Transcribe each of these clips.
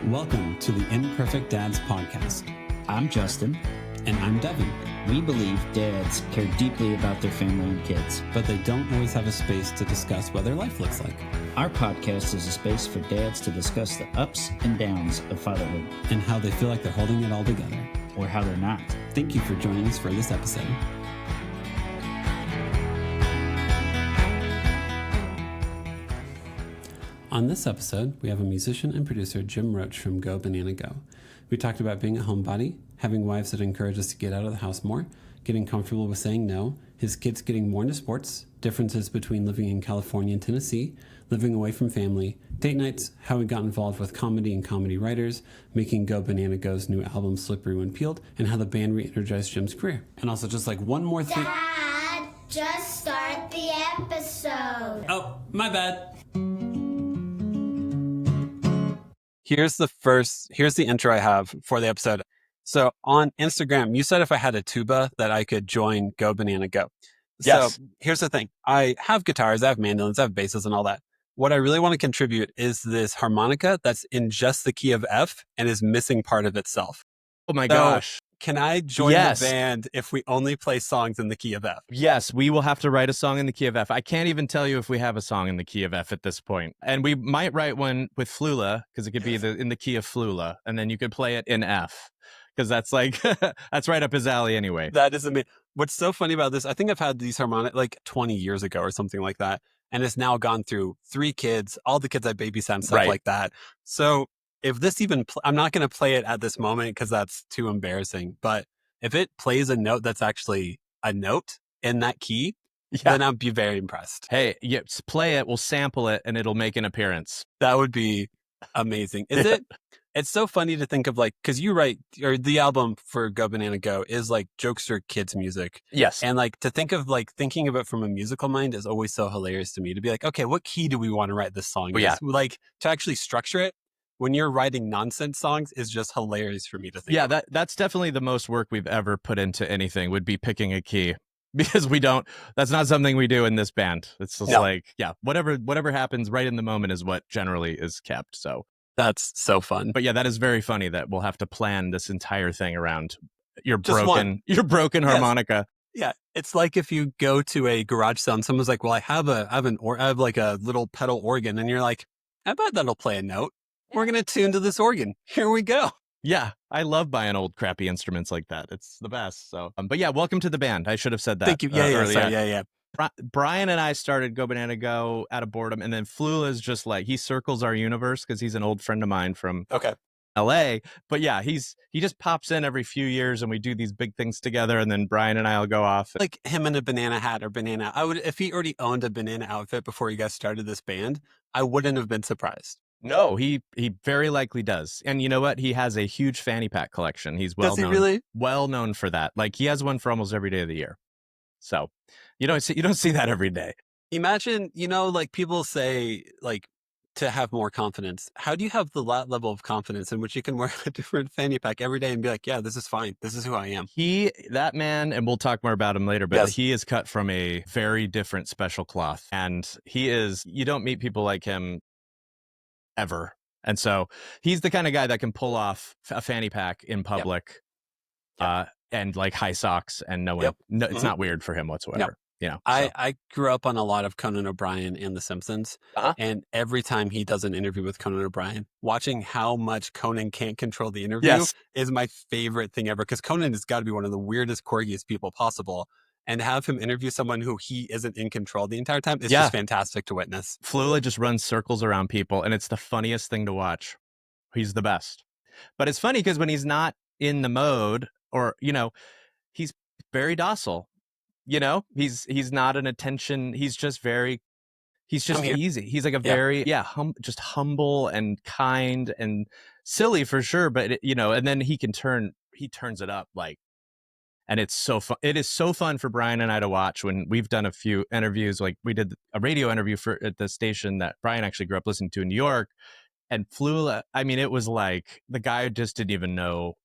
Welcome to the Imperfect Dads podcast. I'm Justin. And I'm Devin. We believe dads care deeply about their family and kids, but they don't always have a space to discuss what their life looks like. Our podcast is a space for dads to discuss the ups and downs of fatherhood. And how they feel like they're holding it all together. Or how they're not. Thank you for joining us for this episode. On this episode, we have a musician and producer, Jim Roach from Go Banana Go. We talked about being a homebody, having wives that encourage us to get out of the house more, getting comfortable with saying no, his kids getting more into sports, differences between living in California and Tennessee, living away from family, date nights, how we got involved with comedy and comedy writers, making Go Banana Go's new album Slippery When Peeled, and how the band re-energized Jim's career. And also just like one more thing. Dad, just start the episode. Oh, my bad. Here's the intro I have for the episode. So on Instagram, you said if I had a tuba that I could join Go Banana Go. Yes. So here's the thing. I have guitars, I have mandolins, I have basses and all that. What I really want to contribute is this harmonica that's in just the key of F and is missing part of itself. Oh my gosh. Can I join the band if we only play songs in the key of F? Yes, we will have to write a song in the key of F. I can't even tell you if we have a song in the key of F at this point. And we might write one with Flula, because it could be in the key of Flula, and then you could play it in F, because that's like, that's right up his alley anyway. That is amazing. What's so funny about this, I think I've had these harmonic like 20 years ago or something like that, and it's now gone through 3 kids, all the kids I babysat and stuff like that. So if this even, I'm not going to play it at this moment because that's too embarrassing. But if it plays a note that's actually a note in that key, then I'd be very impressed. Hey, play it, we'll sample it, and it'll make an appearance. That would be amazing. Is it? It's so funny to think of like, because you write, or the album for Go Banana Go is like jokester kids music. Yes. And like to think of like thinking of it from a musical mind is always so hilarious to me to be like, okay, what key do we want to write this song in? Like to actually structure it. When you're writing nonsense songs is just hilarious for me to think. Yeah, that's definitely the most work we've ever put into anything would be picking a key, because that's not something we do in this band. It's just whatever happens right in the moment is what generally is kept. So that's so fun. But yeah, that is very funny that we'll have to plan this entire thing around your broken harmonica. Yeah, it's like if you go to a garage sale and someone's like, "Well, I have like a little pedal organ," and you're like, "I bet that'll play a note. We're going to tune to this organ. Here we go." Yeah, I love buying old crappy instruments like that. It's the best. So, but yeah, welcome to the band. I should have said that. Thank you. Yeah. Brian and I started Go Banana Go out of boredom, and then Flula is just like, he circles our universe because he's an old friend of mine from LA. But yeah, he just pops in every few years and we do these big things together, and then Brian and I'll go off. Like him in a banana hat or banana. If he already owned a banana outfit before you guys started this band, I wouldn't have been surprised. No, he very likely does. And you know what? He has a huge fanny pack collection. He's well known for that. Like he has one for almost every day of the year. So you don't see that every day. Imagine, like people say like to have more confidence. How do you have the level of confidence in which you can wear a different fanny pack every day and be like, yeah, this is fine. This is who I am. That man, and we'll talk more about him later, but he is cut from a very different special cloth. And you don't meet people like him ever. And so he's the kind of guy that can pull off a fanny pack in public and like high socks, and it's not weird for him whatsoever. I grew up on a lot of Conan O'Brien and The Simpsons, and every time he does an interview with Conan O'Brien, watching how much Conan can't control the interview is my favorite thing ever, because Conan has got to be one of the weirdest, quirkiest people possible. And have him interview someone who he isn't in control the entire time is just fantastic to witness. Flula just runs circles around people, and it's the funniest thing to watch. He's the best. But it's funny because when he's not in the mode, or, he's very docile. He's not an attention. He's just easy. He's like a very, just humble and kind and silly for sure. But, and then he turns it up like. And it's so fun. It is so fun for Brian and I to watch when we've done a few interviews. Like we did a radio interview at the station that Brian actually grew up listening to in New York. And Flula, I mean, it was like the guy just didn't even know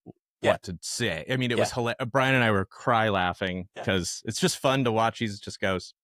what to say. I mean, it was hilarious. Brian and I were cry laughing because it's just fun to watch. He just goes.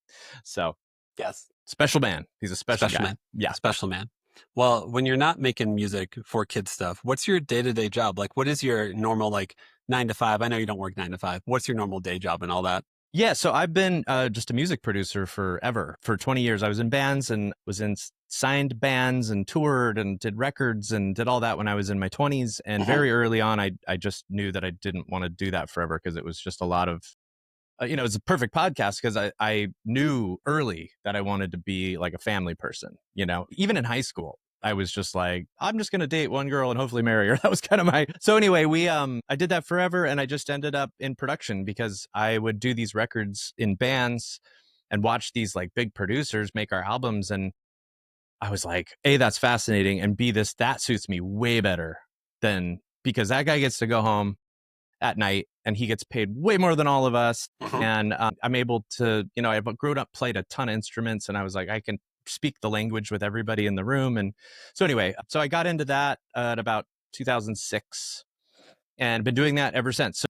So, yes. Special man. He's a special guy. Man. Yeah. Special man. Well, when you're not making music for kids stuff, what's your day-to-day job? Like, what is your normal, like, 9 to 5? I know you don't work 9 to 5. What's your normal day job and all that? Yeah, so I've been just a music producer forever. For 20 years, I was in bands and was in signed bands and toured and did records and did all that when I was in my 20s. And very early on, I just knew that I didn't want to do that forever because it was just a lot of, it's a perfect podcast because I knew early that I wanted to be like a family person, even in high school. I was just like, I'm just going to date one girl and hopefully marry her. That was kind of so anyway, I did that forever. And I just ended up in production because I would do these records in bands and watch these like big producers make our albums. And I was like, A, that's fascinating. And B, that suits me way better than, because that guy gets to go home at night and he gets paid way more than all of us. And I'm able to, I've grown up, played a ton of instruments, and I was like, I can speak the language with everybody in the room. And so anyway, so I got into that at about 2006 and been doing that ever since. So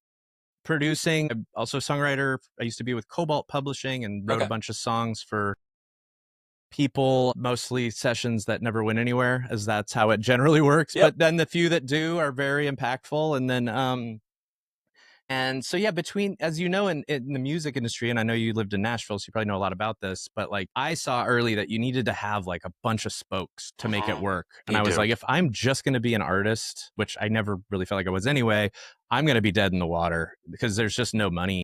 producing, I'm also a songwriter. I used to be with Cobalt Publishing and wrote a bunch of songs for people, mostly sessions that never went anywhere, as that's how it generally works. But then the few that do are very impactful. And then and so, yeah, between, as you know, in the music industry, and I know you lived in Nashville, so you probably know a lot about this, but like I saw early that you needed to have like a bunch of spokes to make it work. And I was like, if I'm just going to be an artist, which I never really felt like I was anyway, I'm going to be dead in the water because there's just no money.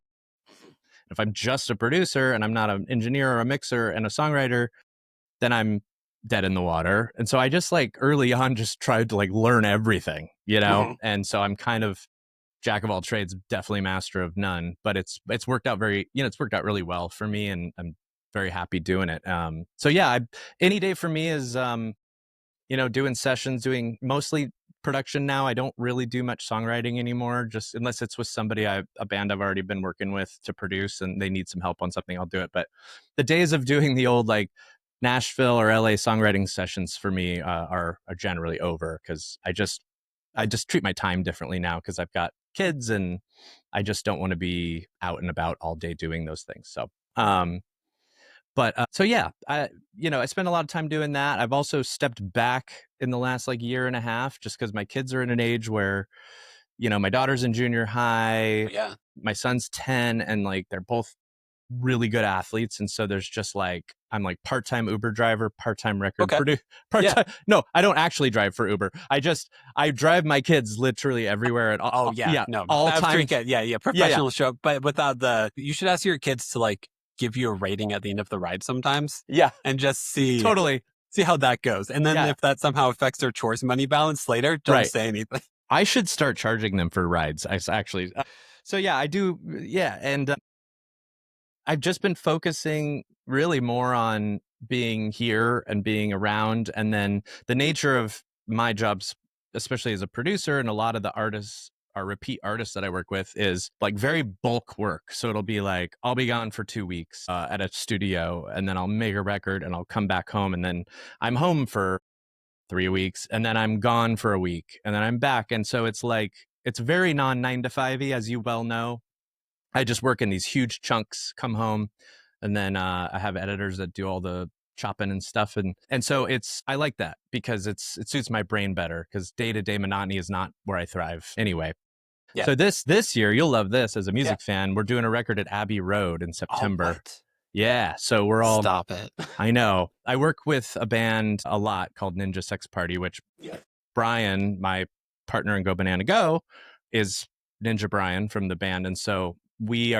If I'm just a producer and I'm not an engineer or a mixer and a songwriter, then I'm dead in the water. And so I just like early on just tried to like learn everything, And so I'm kind of jack of all trades, definitely master of none, but it's worked out it's worked out really well for me, and I'm very happy doing it. So yeah, any day for me is, doing sessions, doing mostly production now. I don't really do much songwriting anymore, just unless it's with somebody, a band I've already been working with to produce and they need some help on something, I'll do it. But the days of doing the old like Nashville or LA songwriting sessions for me are generally over, because I just treat my time differently now because I've got kids and I just don't want to be out and about all day doing those things. So, so yeah, I spend a lot of time doing that. I've also stepped back in the last like year and a half just because my kids are in an age where, my daughter's in junior high, my son's 10, and like they're both really good athletes, and so there's just like I'm like part-time Uber driver, part-time record producer, part-time. No, I don't actually drive for Uber. I drive my kids literally everywhere at all. All time. Professional show, but without you should ask your kids to like give you a rating at the end of the ride sometimes. And just see how that goes, and then if that somehow affects their chores money balance later, don't say anything. I should start charging them for rides. Actually. So yeah, I do. Yeah, and. I've just been focusing really more on being here and being around. And then the nature of my jobs, especially as a producer, and a lot of the artists are repeat artists that I work with, is like very bulk work. So it'll be like, I'll be gone for 2 weeks at a studio, and then I'll make a record and I'll come back home, and then I'm home for 3 weeks, and then I'm gone for a week, and then I'm back. And so it's like, it's very non 9 to 5-y, as you well know. I just work in these huge chunks, come home, and then I have editors that do all the chopping and stuff, and so I like that because it suits my brain better, because day-to-day monotony is not where I thrive anyway. So this year, you'll love this as a music fan. We're doing a record at Abbey Road in September. So we're all stop it. I know. I work with a band a lot called Ninja Sex Party, which Brian, my partner in Go Banana Go, is Ninja Brian from the band, and so we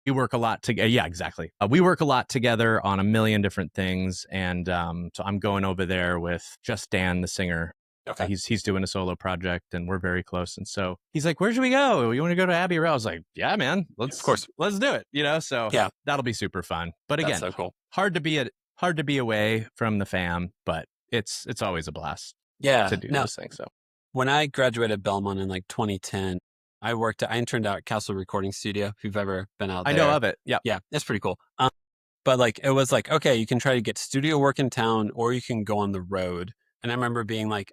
work a lot together. Yeah, exactly. We work a lot together on a million different things. And so I'm going over there with just Dan, the singer. He's doing a solo project, and we're very close. And so he's like, where should we go? You want to go to Abbey Road? I was like, yeah, man, let's do it. So that'll be super fun. But again, so cool. hard to be away from the fam, but it's always a blast to do those things. So when I graduated Belmont in like 2010, I interned out at Castle Recording Studio. If you've ever been out there. I know of it. Yeah. Yeah, it's pretty cool. But like, it was like, okay, you can try to get studio work in town, or you can go on the road. And I remember being like,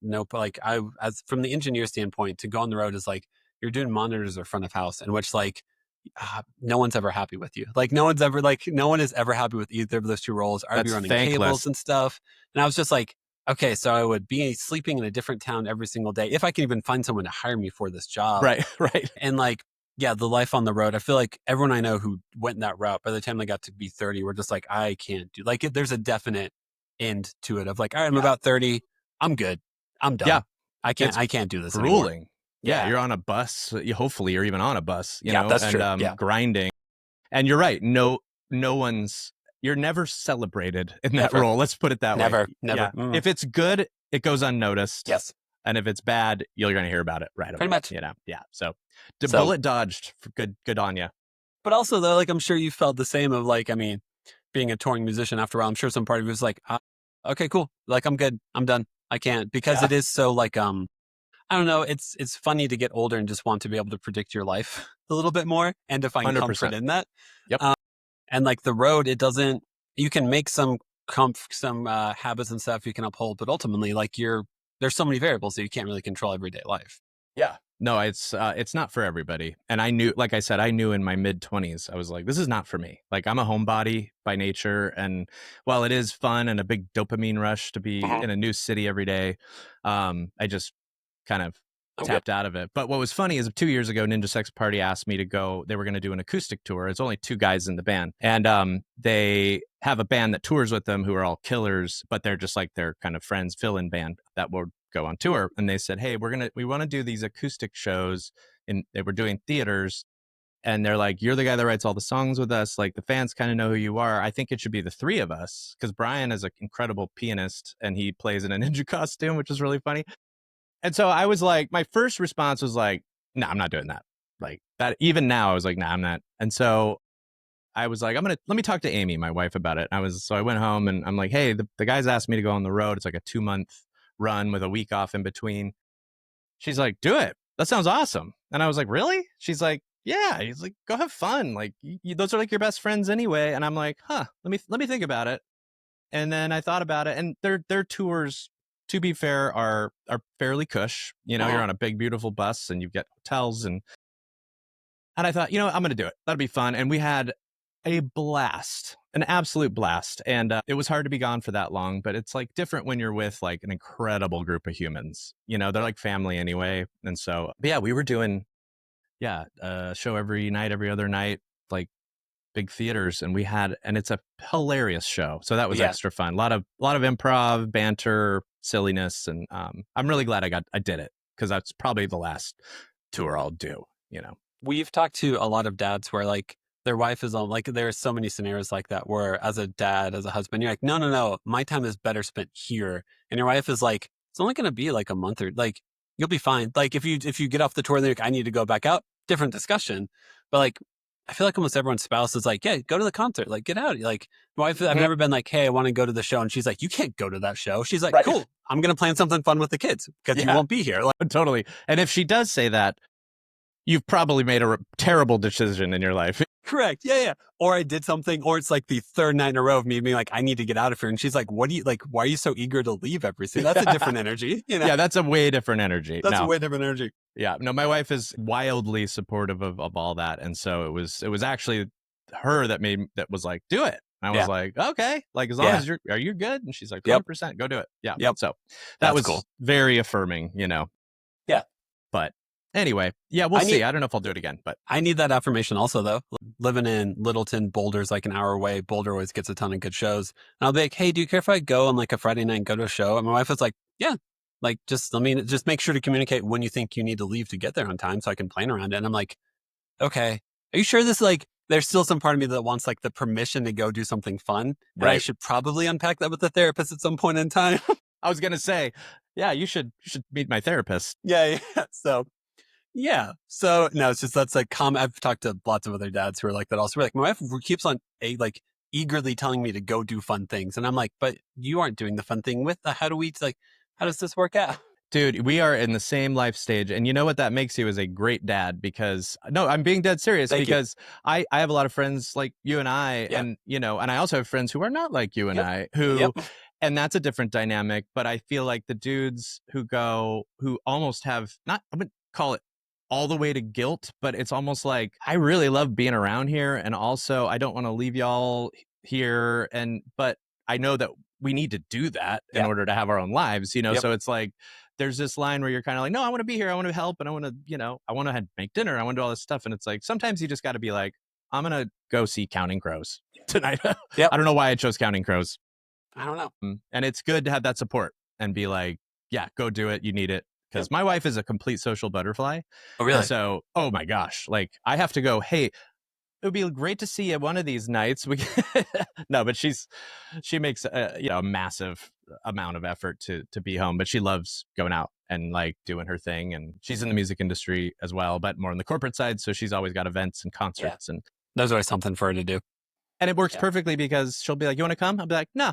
nope. Like as from the engineer standpoint, to go on the road is like, you're doing monitors or front of house, in which like, no one's ever happy with you. Like no one is ever happy with either of those two roles. I'd be That's running thankless. cables and stuff. And I was just like, okay, so I would be sleeping in a different town every single day if I can even find someone to hire me for this job. Right. And like, yeah, the life on the road, I feel like everyone I know who went that route, by the time they got to be 30, were just like, I can't do, like, there's a definite end to it of like, all right, I'm about 30. I'm good. I'm done. Yeah. I can't do this Grueling. anymore. Yeah, you're on a bus. Hopefully, you're even on a bus. You know, that's and true. grinding. And you're right. No one's. You're never celebrated in that role. Let's put it that way. Never. Yeah. If it's good, it goes unnoticed. Yes. And if it's bad, you're going to hear about it right away. Pretty much. You know. Yeah. So, bullet dodged. Good on you. But also, though, like I'm sure you felt the same of like, I mean, being a touring musician after a while, I'm sure some part of you was like, okay, cool. Like I'm good. I'm done. I can't, because it is so like I don't know. It's funny to get older and just want to be able to predict your life a little bit more and to find 100%. comfort in that. Yep. And like the road, it doesn't. You can make some habits and stuff you can uphold, but ultimately, like there's so many variables that you can't really control everyday life. Yeah. No, it's not for everybody. And I knew, like I said, I knew in my mid-20s, I was like, this is not for me. Like I'm a homebody by nature. And while it is fun and a big dopamine rush to be in a new city every day, I just kind of tapped out of it. But what was funny is 2 years ago, Ninja Sex Party asked me to go. They were going to do an acoustic tour. It's only 2 guys in the band. And they have a band that tours with them who are all killers, but they're just like their kind of friends, fill-in band that will go on tour. And they said, hey, we want to do these acoustic shows. And they were doing theaters. And they're like, you're the guy that writes all the songs with us. Like the fans kind of know who you are. I think it should be the 3 of us, because Brian is an incredible pianist and he plays in a ninja costume, which is really funny. And so I was like, my first response was like, no, I'm not doing that. Like that, even now I was like, no, I'm not. And so I was like, let me talk to Amy, my wife, about it. So I went home and I'm like, hey, the guys asked me to go on the road. It's like a 2-month run with a week off in between. She's like, do it. That sounds awesome. And I was like, really? She's like, yeah. He's like, go have fun. Like those are like your best friends anyway. And I'm like, let me think about it. And then I thought about it, and their tours, to be fair, are fairly cush. You know, you're on a big, beautiful bus and you get hotels and I thought, I'm going to do it. That'll be fun. And we had a blast, an absolute blast. And it was hard to be gone for that long, but it's like different when you're with like an incredible group of humans. You know, they're like family anyway. And so, but yeah, we were doing, a show every night, every other night, like big theaters, and it's a hilarious show. So that was extra fun. A lot of improv, banter, silliness. And I'm really glad I did it, because that's probably the last tour I'll do, We've talked to a lot of dads where like their wife is on, like there are so many scenarios like that where as a dad, as a husband, you're like, no, my time is better spent here. And your wife is like, it's only going to be like a month, or like, you'll be fine. Like if you get off the tour, then you're like, I need to go back out, different discussion. But like, I feel like almost everyone's spouse is like, yeah, go to the concert, like get out. Like my wife, I've never been like, hey, I want to go to the show. And she's like, you can't go to that show. She's like, cool, I'm going to plan something fun with the kids because you won't be here. Like, totally. And if she does say that, you've probably made a terrible decision in your life. Correct. Yeah. Or I did something, or it's like the 3rd night in a row of me being like, I need to get out of here. And she's like, why are you so eager to leave everything? That's a different energy. Yeah, that's a way different energy. A way different energy. Yeah. No, my wife is wildly supportive of all that. And so it was actually her that was like, do it. And I was like, okay, like as long as are you good? And she's like, 100%, go do it. Yeah. Yep. So that was cool. Very affirming, Yeah. But anyway, we'll see. I don't know if I'll do it again, but I need that affirmation also, though. Living in Littleton, Boulder's like an hour away. Boulder always gets a ton of good shows. And I'll be like, hey, do you care if I go on like a Friday night and go to a show? And my wife was like, yeah, like just make sure to communicate when you think you need to leave to get there on time so I can plan around it. And I'm like, okay, are you sure this like, there's still some part of me that wants like the permission to go do something fun. And I should probably unpack that with the therapist at some point in time. I was going to say, yeah, you should meet my therapist. Yeah. So no, it's just, that's like I've talked to lots of other dads who are like that also. We're like, my wife keeps on like eagerly telling me to go do fun things. And I'm like, but you aren't doing the fun thing with how does this work out? Dude, we are in the same life stage. And you know what that makes you is a great dad, because no, I'm being dead serious. Thank because I have a lot of friends like you and I, and and I also have friends who are not like you and I, who and that's a different dynamic. But I feel like the dudes who almost have, not, I would call it all the way to guilt, but it's almost like I really love being around here, and also I don't want to leave y'all here, but I know that we need to do that in order to have our own lives, so it's like there's this line where you're kind of like, no, I want to be here, I want to help, and I want to I want to make dinner, I want to do all this stuff, and it's like sometimes you just got to be like, I'm gonna go see Counting Crows tonight. I don't know why I chose Counting Crows. I don't know. And it's good to have that support and be like, yeah, go do it, you need it. Because my wife is a complete social butterfly. Oh, really? And so, oh my gosh, like I have to go, hey, it would be great to see you one of these nights. No, but she makes a massive amount of effort to be home, but she loves going out and like doing her thing. And she's in the music industry as well, but more on the corporate side. So she's always got events and concerts. And there's always something for her to do. And it works perfectly because she'll be like, you want to come? I'll be like, no.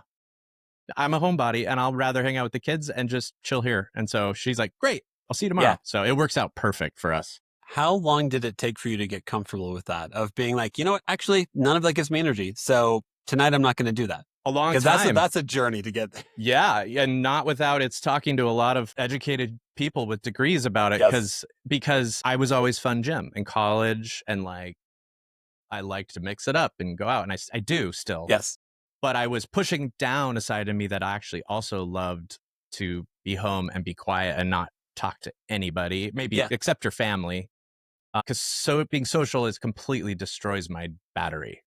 I'm a homebody and I'll rather hang out with the kids and just chill here. And so she's like, great, I'll see you tomorrow. So it works out perfect for us. How long did it take for you to get comfortable with that? Of being like, you know what, actually, none of that gives me energy. So tonight I'm not going to do that. A long time. Because that's a journey to get there. Yeah. And not without it's talking to a lot of educated people with degrees about it. Because I was always fun Jim in college and like, I like to mix it up and go out. And I do still. Yes. But I was pushing down a side of me that I actually also loved to be home and be quiet and not talk to anybody, maybe except your family. Because being social completely destroys my battery.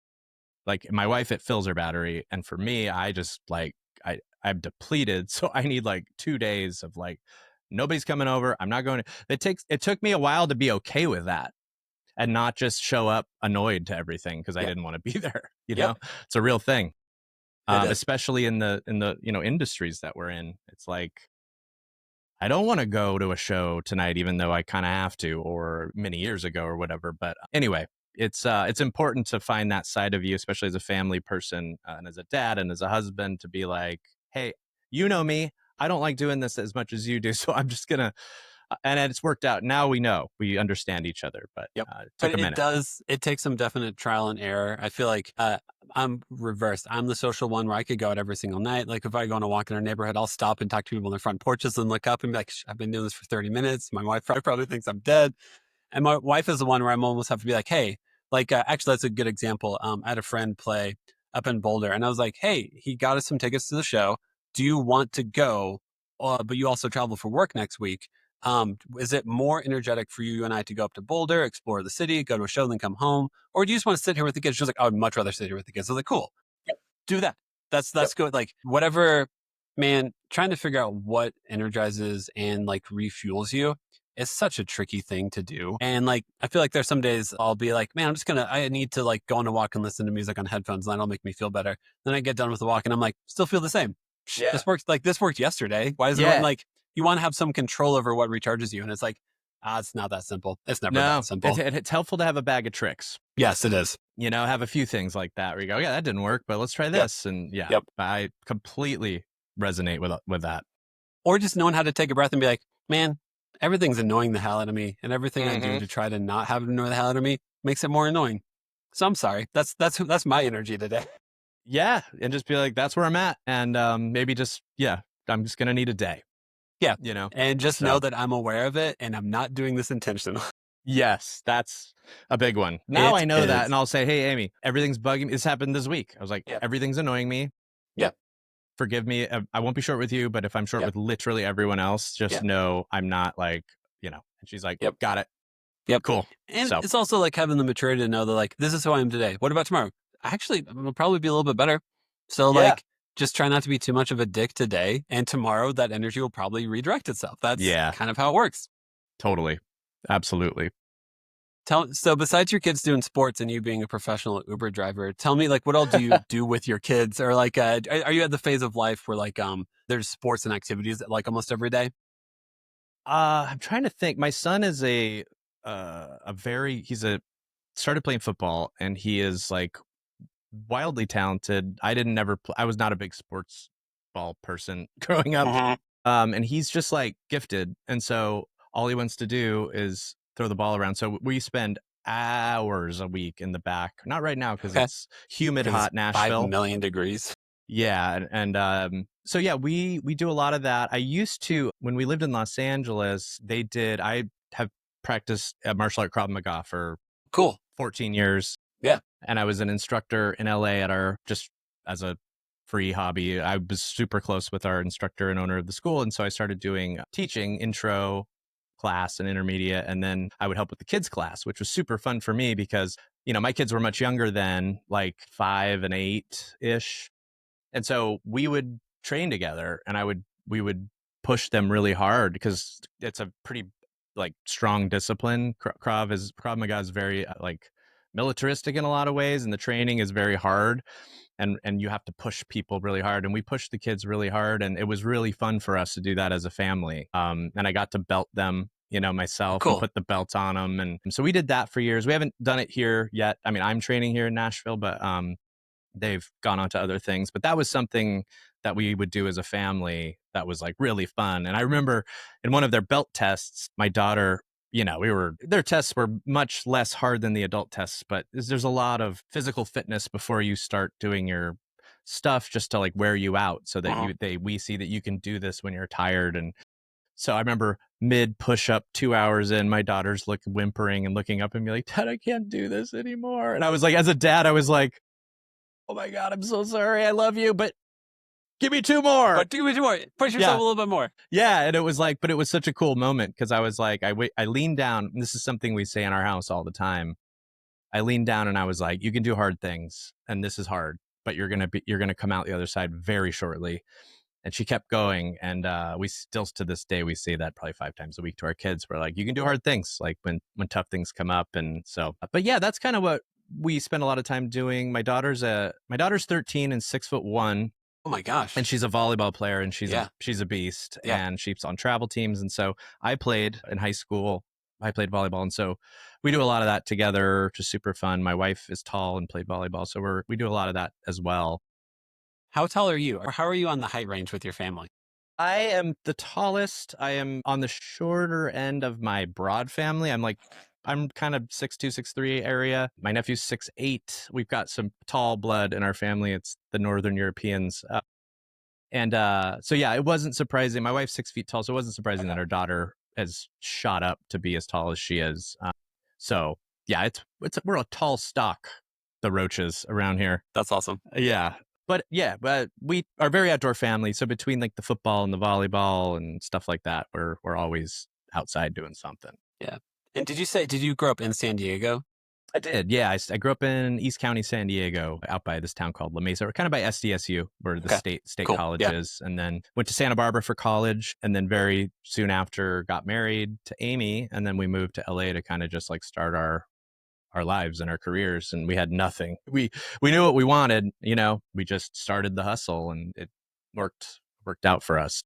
Like my wife, it fills her battery. And for me, I just like, I'm depleted. So I need like 2 days of like, nobody's coming over. I'm not going to, it took me a while to be okay with that and not just show up annoyed to everything because I didn't want to be there. You know, it's a real thing. Especially in the industries that we're in. It's like, I don't want to go to a show tonight, even though I kind of have to, or many years ago or whatever. But anyway, it's important to find that side of you, especially as a family person and as a dad and as a husband, to be like, hey, you know me, I don't like doing this as much as you do. So I'm just going to, and it's worked out. Now we understand each other, but it took a minute. It takes some definite trial and error. I feel like I'm reversed. I'm the social one where I could go out every single night. Like if I go on a walk in our neighborhood, I'll stop and talk to people on their front porches and look up and be like, I've been doing this for 30 minutes. My wife probably thinks I'm dead. And my wife is the one where I'm almost have to be like, hey, like actually that's a good example. I had a friend play up in Boulder and I was like, hey, he got us some tickets to the show. Do you want to go? But you also travel for work next week. Is it more energetic for you and I to go up to Boulder, explore the city, go to a show, then come home? Or do you just want to sit here with the kids? She's like, I would much rather sit here with the kids. I was like, cool. Do that. That's good. Like whatever, man, trying to figure out what energizes and like refuels you is such a tricky thing to do. And like, I feel like there's some days I'll be like, man, I need to like go on a walk and listen to music on headphones and that'll make me feel better. Then I get done with the walk and I'm like, still feel the same. Yeah. This worked yesterday. Why is it like, you want to have some control over what recharges you. And it's like, it's not that simple. It's never that simple. It's helpful to have a bag of tricks. Yes, it is. Have a few things like that where you go, yeah, that didn't work, but let's try this. And I completely resonate with that. Or just knowing how to take a breath and be like, man, everything's annoying the hell out of me. And everything I do to try to not have it annoy the hell out of me makes it more annoying. So I'm sorry. That's my energy today. Yeah. And just be like, that's where I'm at. And maybe just, I'm just going to need a day. Yeah. And just know that I'm aware of it and I'm not doing this intentional. Yes, that's a big one. Now I know that and I'll say, hey, Amy, everything's bugging me. This happened this week. I was like, everything's annoying me. Yeah. Forgive me. I won't be short with you, but if I'm short with literally everyone else, just know I'm not like, and she's like, got it. Yep. Cool. And it's also like having the maturity to know that like, this is who I am today. What about tomorrow? Actually, it'll probably be a little bit better. So like, just try not to be too much of a dick today. And tomorrow that energy will probably redirect itself. That's kind of how it works. Totally. Absolutely. So besides your kids doing sports and you being a professional Uber driver, tell me like what all do you do with your kids? Or like, are you at the phase of life where like, there's sports and activities like almost every day? I'm trying to think. My son is started playing football and he is like wildly talented. I was not a big sports ball person growing up. And he's just like gifted. And so all he wants to do is throw the ball around. So we spend hours a week in the back. Not right now because it's humid, hot Nashville. 5 million degrees. Yeah. And so yeah, we do a lot of that. I used to, when we lived in Los Angeles, I have practiced martial art Krav Maga for Cool. 14 years. Yeah. And I was an instructor in LA just as a free hobby. I was super close with our instructor and owner of the school. And so I started doing teaching intro class and intermediate. And then I would help with the kids class, which was super fun for me because, my kids were much younger then, like 5 and 8-ish. And so we would train together and we would push them really hard because it's a pretty like strong discipline. Krav Maga is very like militaristic in a lot of ways, and the training is very hard, and you have to push people really hard, and we pushed the kids really hard, and it was really fun for us to do that as a family. And I got to belt them, myself. Cool. And put the belts on them, and so we did that for years. We haven't done it here yet. I mean, I'm training here in Nashville, but they've gone on to other things. But that was something that we would do as a family that was like really fun. And I remember in one of their belt tests, my daughter, their tests were much less hard than the adult tests, but there's a lot of physical fitness before you start doing your stuff just to like wear you out so that we see that you can do this when you're tired. And so I remember mid push up 2 hours in, my daughter's whimpering and looking up at me like, Dad, I can't do this anymore. And I was like, as a dad, I was like, oh my God, I'm so sorry. I love you, but give me 2 more. But give me 2 more. Push yourself a little bit more. Yeah. And it was like, but it was such a cool moment because I was like, I leaned down. And this is something we say in our house all the time. I leaned down and I was like, you can do hard things. And this is hard, but you're going to come out the other side very shortly. And she kept going. And we still, to this day, we say that probably 5 times a week to our kids. We're like, you can do hard things, like when tough things come up. And so, but yeah, that's kind of what we spend a lot of time doing. My daughter's 13 and 6'1". Oh my gosh. And she's a volleyball player, and she's a beast. Yeah. And she's on travel teams. And so I played in high school. I played volleyball. And so we do a lot of that together, which is super fun. My wife is tall and played volleyball. So we do a lot of that as well. How tall are you? Or how are you on the height range with your family? I am the tallest. I am on the shorter end of my broad family. I'm kind of 6'2", 6'3" area. My nephew's 6'8". We've got some tall blood in our family. It's the Northern Europeans. So yeah, it wasn't surprising. My wife's 6 feet tall, so it wasn't surprising that our daughter has shot up to be as tall as she is. So yeah, we're a tall stock, the Roaches around here. That's awesome. Yeah. But we are a very outdoor family. So between like the football and the volleyball and stuff like that, we're always outside doing something. Yeah. And did you grow up in San Diego? I did. Yeah. I grew up in East County, San Diego, out by this town called La Mesa, or kind of by SDSU, where the state cool. college is. And then went to Santa Barbara for college. And then very soon after got married to Amy. And then we moved to LA to kind of just like start our lives and our careers. And we had nothing. We knew what we wanted, we just started the hustle, and it worked out for us.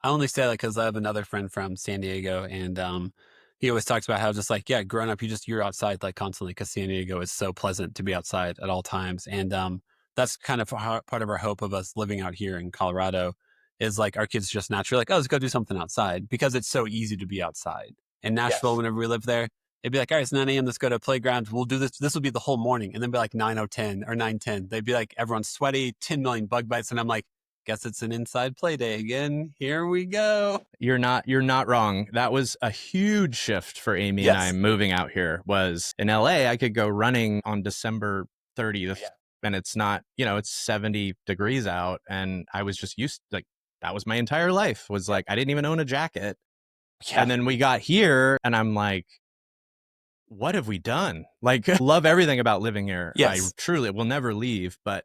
I only say that because I have another friend from San Diego, and he always talks about how just like, growing up, you're outside like constantly because San Diego is so pleasant to be outside at all times. And that's kind of part of our hope of us living out here in Colorado is like our kids just naturally like, oh, let's go do something outside because it's so easy to be outside. In Nashville, whenever we lived there, it'd be like, all right, it's 9 a.m. Let's go to a playground. We'll do this. This will be the whole morning. And then be like 9:10 or 9:10. They'd be like, everyone's sweaty, 10 million bug bites. And I'm like, guess it's an inside play day again. Here we go. You're not wrong. That was a huge shift for Amy and I moving out here. Was in LA, I could go running on December 30th and it's not, it's 70 degrees out. And I was just used like, that was my entire life was like, I didn't even own a jacket. Yeah. And then we got here and I'm like, what have we done? Like, love everything about living here. Yes. I truly will never leave. But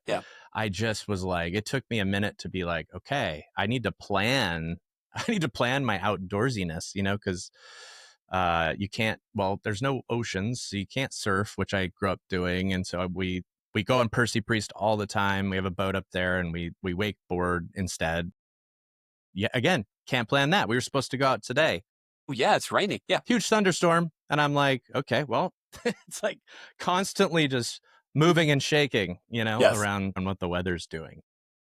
I just was like, it took me a minute to be like, okay, I need to plan my outdoorsiness, because you can't, there's no oceans, so you can't surf, which I grew up doing. And so we go on Percy Priest all the time. We have a boat up there and we wakeboard instead. Yeah, again, can't plan that. We were supposed to go out today. Oh, yeah, it's raining. Yeah. Huge thunderstorm. And I'm like, okay, well, it's like constantly just moving and shaking, around on what the weather's doing.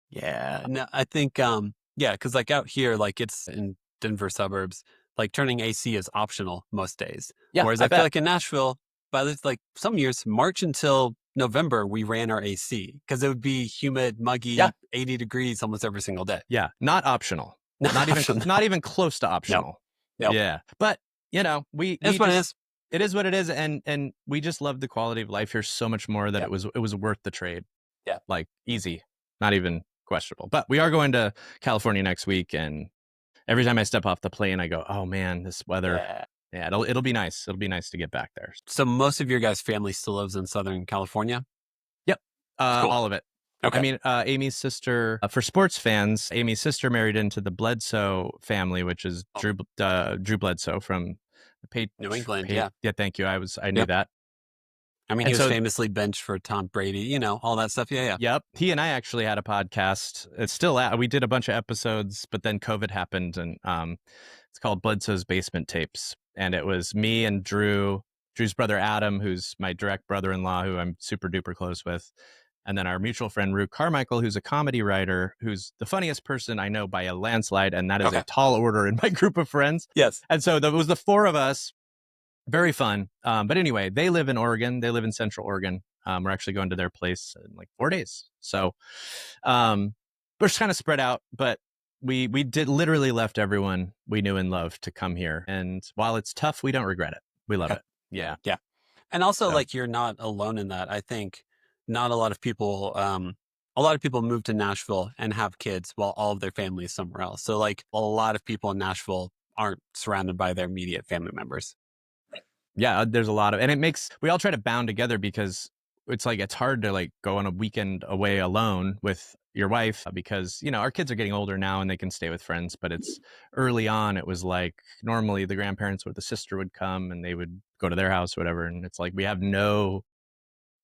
Yeah. No, I think, because like out here, like it's in Denver suburbs, like turning AC is optional most days. Yeah. Whereas I feel like in Nashville, by like some years, March until November, we ran our AC because it would be humid, muggy, 80 degrees almost every single day. Yeah. Not optional. Not even close to optional. No. Yeah. But you know, we That's what it just, is. it is what it is, and we just love the quality of life here so much more that Yep. it was worth the trade. Yeah. Like easy, not even questionable. But we are going to California next week, and every time I step off the plane, I go, "Oh man, this weather." Yeah, it'll be nice. It'll be nice to get back there. So most of your guys' family still lives in Southern California? Yep, Cool. all of it. Okay. I mean, Amy's sister, for sports fans, Amy's sister married into the Bledsoe family, which is Drew Bledsoe from New England, yeah. Yeah, thank you. I knew that. I mean, And he was so- famously benched for Tom Brady, you know, all that stuff. Yeah. Yep. He and I actually had a podcast. It's still out. We did a bunch of episodes, but then COVID happened, and it's called Bledsoe's Basement Tapes. And it was me and Drew's brother Adam, who's my direct brother-in-law, who I'm super duper close with. And then our mutual friend, Rue Carmichael, who's a comedy writer, who's the funniest person I know by a landslide. And that is a tall order in my group of friends. Yes. And so it was the four of us. Very fun. But anyway, they live in Oregon. They live in Central Oregon. We're actually going to their place in like 4 days. So we're just kind of spread out, but we did literally left everyone we knew and loved to come here. And while it's tough, we don't regret it. We love it. Yeah. Yeah. And also, So- like, you're not alone in that. I think not a lot of people move to Nashville and have kids while all of their family is somewhere else. So, like, a lot of people in Nashville aren't surrounded by their immediate family members. Yeah, there's a lot of, and we all try to bound together because it's hard to like go on a weekend away alone with your wife because, you know, our kids are getting older now and they can stay with friends, but it's early on. It was like normally the grandparents or the sister would come and they would go to their house or whatever. And it's like, we have no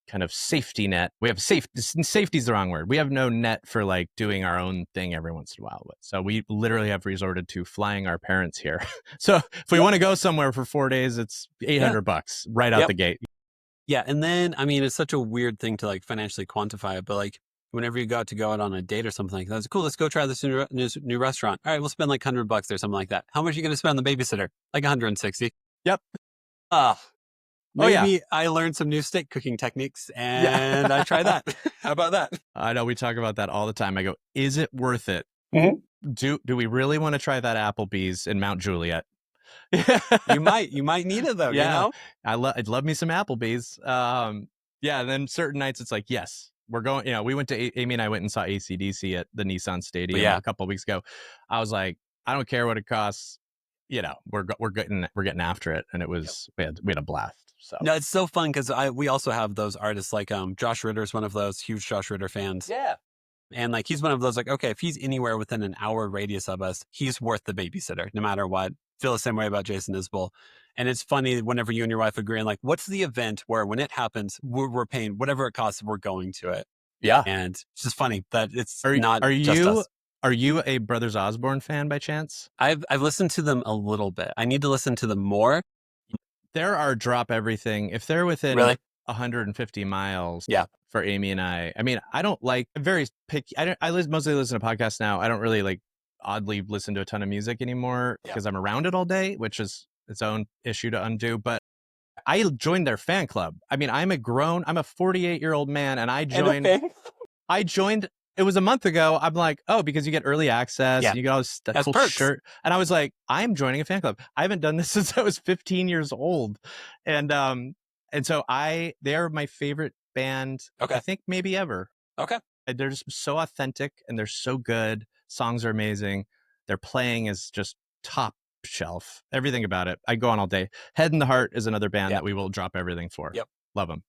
kind of safety net. We have safety's the wrong word. We have no net for like doing our own thing every once in a while. So we literally have resorted to flying our parents here. So if we want to go somewhere for 4 days, it's $800 right out the gate. Yeah. And then, I mean, it's such a weird thing to like financially quantify it, but like whenever you go out on a date or something like that, it's cool. Let's go try this new restaurant. All right, we'll spend like $100 or something like that. How much are you going to spend on the babysitter? Like 160. Yep. Maybe I learned some new steak cooking techniques and I try that. How about that? I know we talk about that all the time. I go, is it worth it? Mm-hmm. Do we really want to try that Applebee's in Mount Juliet? You might need it though. Yeah. You know? I'd love me some Applebee's. Yeah. And then certain nights it's like, yes, we're going, you know, we went to, Amy and I went and saw AC/DC at the Nissan Stadium a couple of weeks ago. I was like, I don't care what it costs. You know, we're getting after it. And it was, we had a blast. So no, it's so fun because we also have those artists like Josh Ritter's one of those huge Josh Ritter fans. Yeah. And like he's one of those like, okay, if he's anywhere within an hour radius of us, he's worth the babysitter, no matter what. Feel the same way about Jason Isbell. And it's funny whenever you and your wife agree on like, what's the event where when it happens, we're paying whatever it costs, we're going to it. Yeah. And it's just funny that it's Are just us. Are you a Brothers Osborne fan by chance? I've listened to them a little bit. I need to listen to them more. There are drop everything. If they're within 150 miles for Amy and I mean, I don't like very picky. I mostly listen to podcasts now. I don't really like oddly listen to a ton of music anymore because I'm around it all day, which is its own issue to undo. But I joined their fan club. I mean, I'm a 48-year-old man and I joined, it was a month ago. I'm like, oh, because you get early access, and you get all this cool shirt. And I was like, I'm joining a fan club. I haven't done this since I was 15 years old. And so they're my favorite band, I think maybe ever. Okay. They're just so authentic and they're so good. Songs are amazing. Their playing is just top shelf. Everything about it. I go on all day. Head and the Heart is another band that we will drop everything for. Yep. Love them.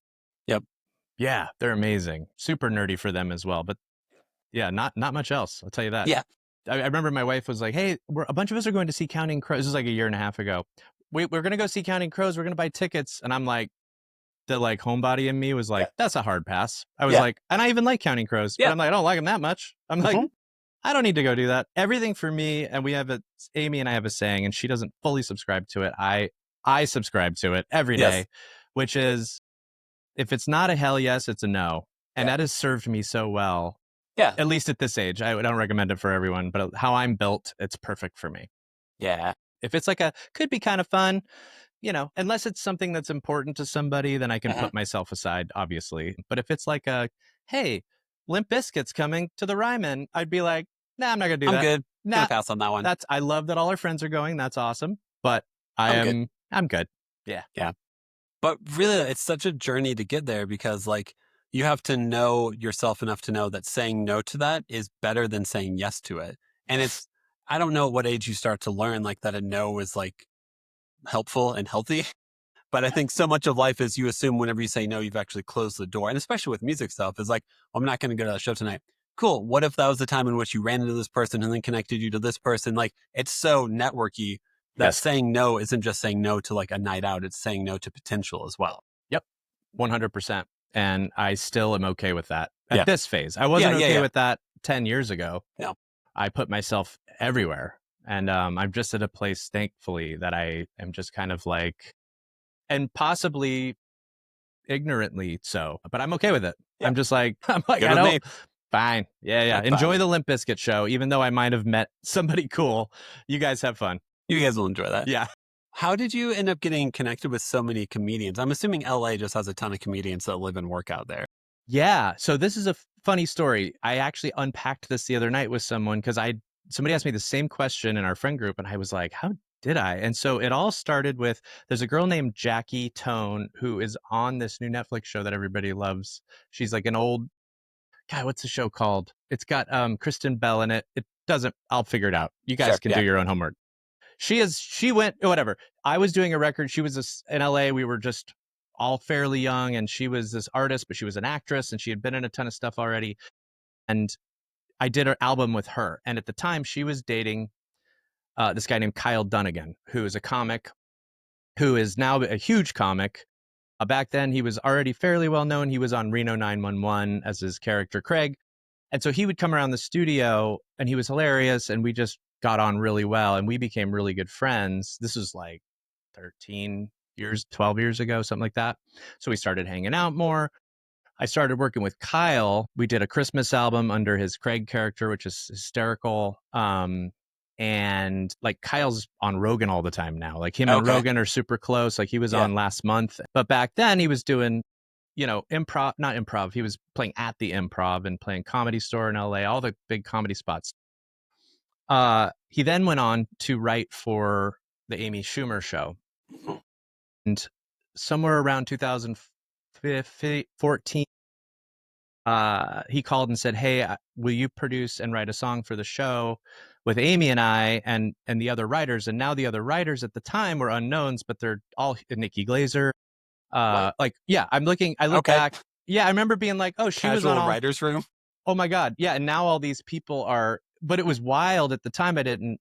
Yep. Yeah, they're amazing. Super nerdy for them as well. But yeah, not much else. I'll tell you that. Yeah. I remember my wife was like, hey, a bunch of us are going to see Counting Crows. This was like a year and a half ago. We're going to go see Counting Crows. We're going to buy tickets. And I'm like, the like homebody in me was like, that's a hard pass. I was like, and I even like Counting Crows, but I'm like, I don't like them that much. I'm like, I don't need to go do that. Everything for me, and Amy and I have a saying, and she doesn't fully subscribe to it. I subscribe to it every day, which is if it's not a hell yes, it's a no. And that has served me so well. Yeah. At least at this age. I don't recommend it for everyone, but how I'm built, it's perfect for me. Yeah. If it's like could be kind of fun, you know, unless it's something that's important to somebody, then I can put myself aside, obviously. But if it's like hey, Limp Bizkit's coming to the Ryman, I'd be like, nah, I'm not going to do that. I'm good. Nah, gonna pass on that one. I love that all our friends are going. That's awesome. But I'm good. Yeah. Yeah. But really, it's such a journey to get there because, like, you have to know yourself enough to know that saying no to that is better than saying yes to it. And it's, I don't know at what age you start to learn, like, that a no is, like, helpful and healthy. But I think so much of life is you assume whenever you say no, you've actually closed the door. And especially with music stuff, is like, "Well, I'm not going to go to that show tonight." Cool. What if that was the time in which you ran into this person and then connected you to this person? Like, it's so networky that Yes. saying no isn't just saying no to like a night out. It's saying no to potential as well. Yep. 100%. And I still am okay with that at Yeah. this phase. I wasn't Yeah, okay yeah. with that 10 years ago. Yeah. I put myself everywhere. And I'm just at a place, thankfully, that I am just kind of like, and possibly ignorantly so, but I'm okay with it. Yeah. I'm just like, I'm like, Good I with me. don't, fine. Yeah. That's Enjoy fine. the Limp Bizkit show, even though I might have met somebody cool. You guys have fun. You guys will enjoy that. Yeah. How did you end up getting connected with so many comedians? I'm assuming LA just has a ton of comedians that live and work out there. Yeah. So this is a funny story. I actually unpacked this the other night with someone because somebody asked me the same question in our friend group, and I was like, how did I? And so it all started with there's a girl named Jackie Tone who is on this new Netflix show that everybody loves. She's like an old guy. What's the show called? It's got Kristen Bell in it. It doesn't. I'll figure it out. You guys Sure, can yeah. do your own homework. She went whatever. I was doing a record. She was in LA. We were just all fairly young, and she was this artist, but she was an actress, and she had been in a ton of stuff already. And I did an album with her. And at the time, she was dating this guy named Kyle Dunnigan, who is a comic, who is now a huge comic. Back then, he was already fairly well known. He was on Reno 911 as his character Craig. And so he would come around the studio, and he was hilarious, and we just got on really well, and we became really good friends. This was like 13 years, 12 years ago, something like that. So we started hanging out more. I started working with Kyle. We did a Christmas album under his Craig character, which is hysterical. And like Kyle's on Rogan all the time now. Like him and Okay. Rogan are super close. Like he was on last month. But back then he was doing, not improv. He was playing at the Improv and playing Comedy Store in LA, all the big comedy spots. He then went on to write for the Amy Schumer show. And somewhere around 2014, he called and said, "Hey, will you produce and write a song for the show with Amy and I and the other writers?" And now the other writers at the time were unknowns, but they're all Nikki Glazer. Like, yeah, I look back. Yeah, I remember being like, "Oh, she was on Casual writer's room." Oh my God, yeah. And now all these people are, but it was wild at the time. I didn't,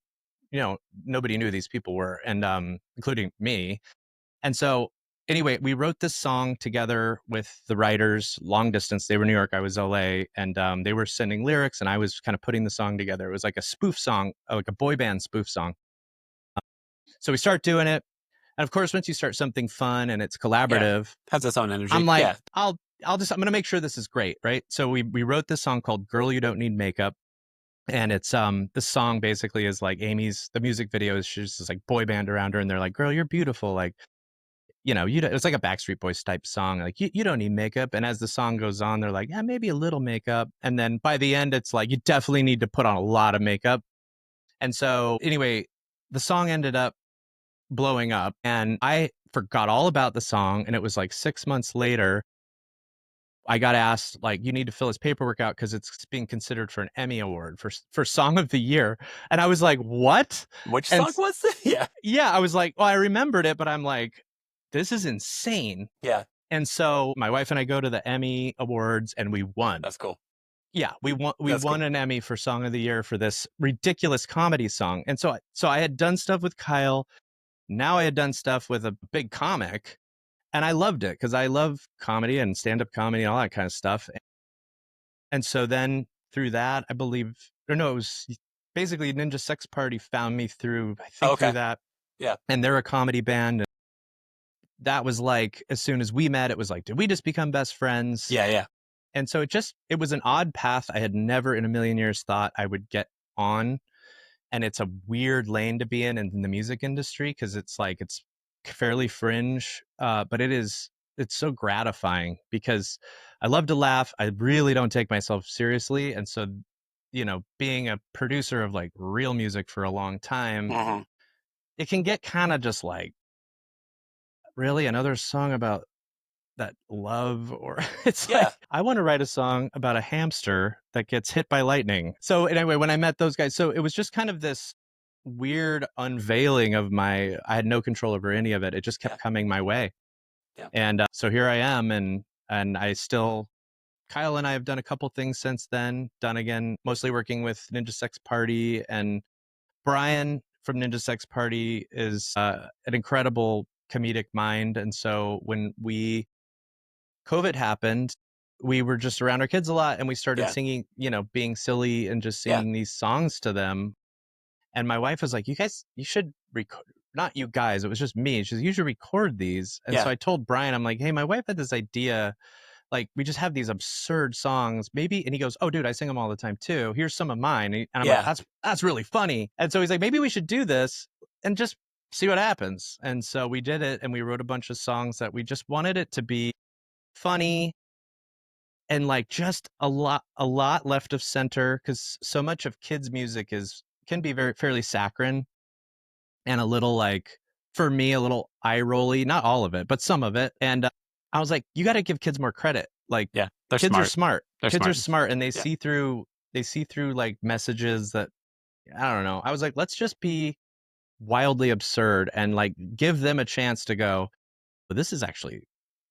nobody knew who these people were, and including me. And so anyway, we wrote this song together with the writers long distance. They were New York, I was LA, and they were sending lyrics, and I was kind of putting the song together. It was like a spoof song, like a boy band spoof song. So we start doing it. And of course, once you start something fun and it's collaborative, has its own energy. I'm like, I'm going to make sure this is great. Right. So we wrote this song called Girl, You Don't Need Makeup. And it's the song basically is like the music video is she's just like boy band around her, and they're like, "Girl, you're beautiful." Like, it's like a Backstreet Boys type song. Like you don't need makeup. And as the song goes on, they're like, yeah, maybe a little makeup. And then by the end, it's like, you definitely need to put on a lot of makeup. And so anyway, the song ended up blowing up, and I forgot all about the song. And it was like 6 months later, I got asked, like, you need to fill his paperwork out because it's being considered for an Emmy Award for Song of the Year. And I was like, what? Which song was it? Yeah. Yeah. I was like, well, I remembered it, but I'm like, this is insane. Yeah. And so my wife and I go to the Emmy Awards, and we won. That's cool. Yeah, we won an Emmy for Song of the Year for this ridiculous comedy song. And so I had done stuff with Kyle. Now I had done stuff with a big comic, and I loved it because I love comedy and stand-up comedy and all that kind of stuff. And so then through that, I believe, or no, it was basically Ninja Sex Party found me through, I think, through that. Yeah. And they're a comedy band. That was like, as soon as we met, it was like, did we just become best friends? Yeah, yeah. And so it was an odd path I had never in a million years thought I would get on. And it's a weird lane to be in the music industry, because it's like, it's fairly fringe, but it's so gratifying because I love to laugh. I really don't take myself seriously. And so, being a producer of like real music for a long time, it can get kind of just like, really another song about that love, or it's Yeah. like, I want to write a song about a hamster that gets hit by lightning. So anyway, when I met those guys, so it was just kind of this weird unveiling of I had no control over any of it. It just kept coming my way. Yeah. And so here I am, and I still, Kyle and I have done a couple things since then, done again, mostly working with Ninja Sex Party, and Brian from Ninja Sex Party is an incredible comedic mind. And so when COVID happened, we were just around our kids a lot, and we started singing, being silly and just singing these songs to them. And my wife was like, you should record, not you guys, it was just me. She said, you should record these. And so I told Brian, I'm like, hey, my wife had this idea, like, we just have these absurd songs, maybe. And he goes, oh, dude, I sing them all the time too. Here's some of mine. And I'm like, that's really funny. And so he's like, maybe we should do this and just see what happens. And so we did it, and we wrote a bunch of songs that we just wanted it to be funny and like just a lot left of center, because so much of kids music can be fairly saccharine and a little, like, for me, a little eye rolly, not all of it, but some of it. And I was like, you got to give kids more credit. Like, They're kids smart. are smart. They're kids smart. are smart, and they see through like messages that, I don't know. I was like, let's just be wildly absurd and like give them a chance to go, but this is actually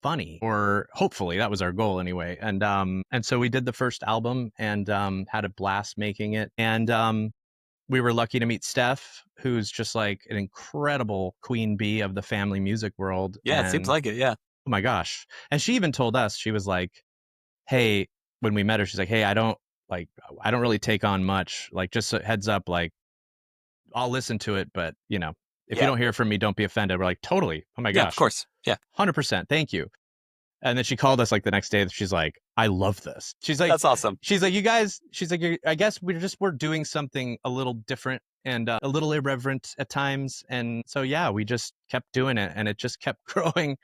funny, or hopefully that was our goal anyway. And so we did the first album, and had a blast making it. And we were lucky to meet Steph, who's just like an incredible queen bee of the family music world. It seems like it. Yeah. Oh my gosh. And she even told us, she was like, hey, when we met her, she's like, hey, I don't really take on much, like, just a heads up, like, I'll listen to it, but if you don't hear from me, don't be offended. We're like, totally. Oh my gosh. Of course. Yeah. 100%. Thank you. And then she called us like the next day. She's like, I love this. She's like, that's awesome. She's like, you guys, she's like, I guess we're doing something a little different and a little irreverent at times. And so, we just kept doing it, and it just kept growing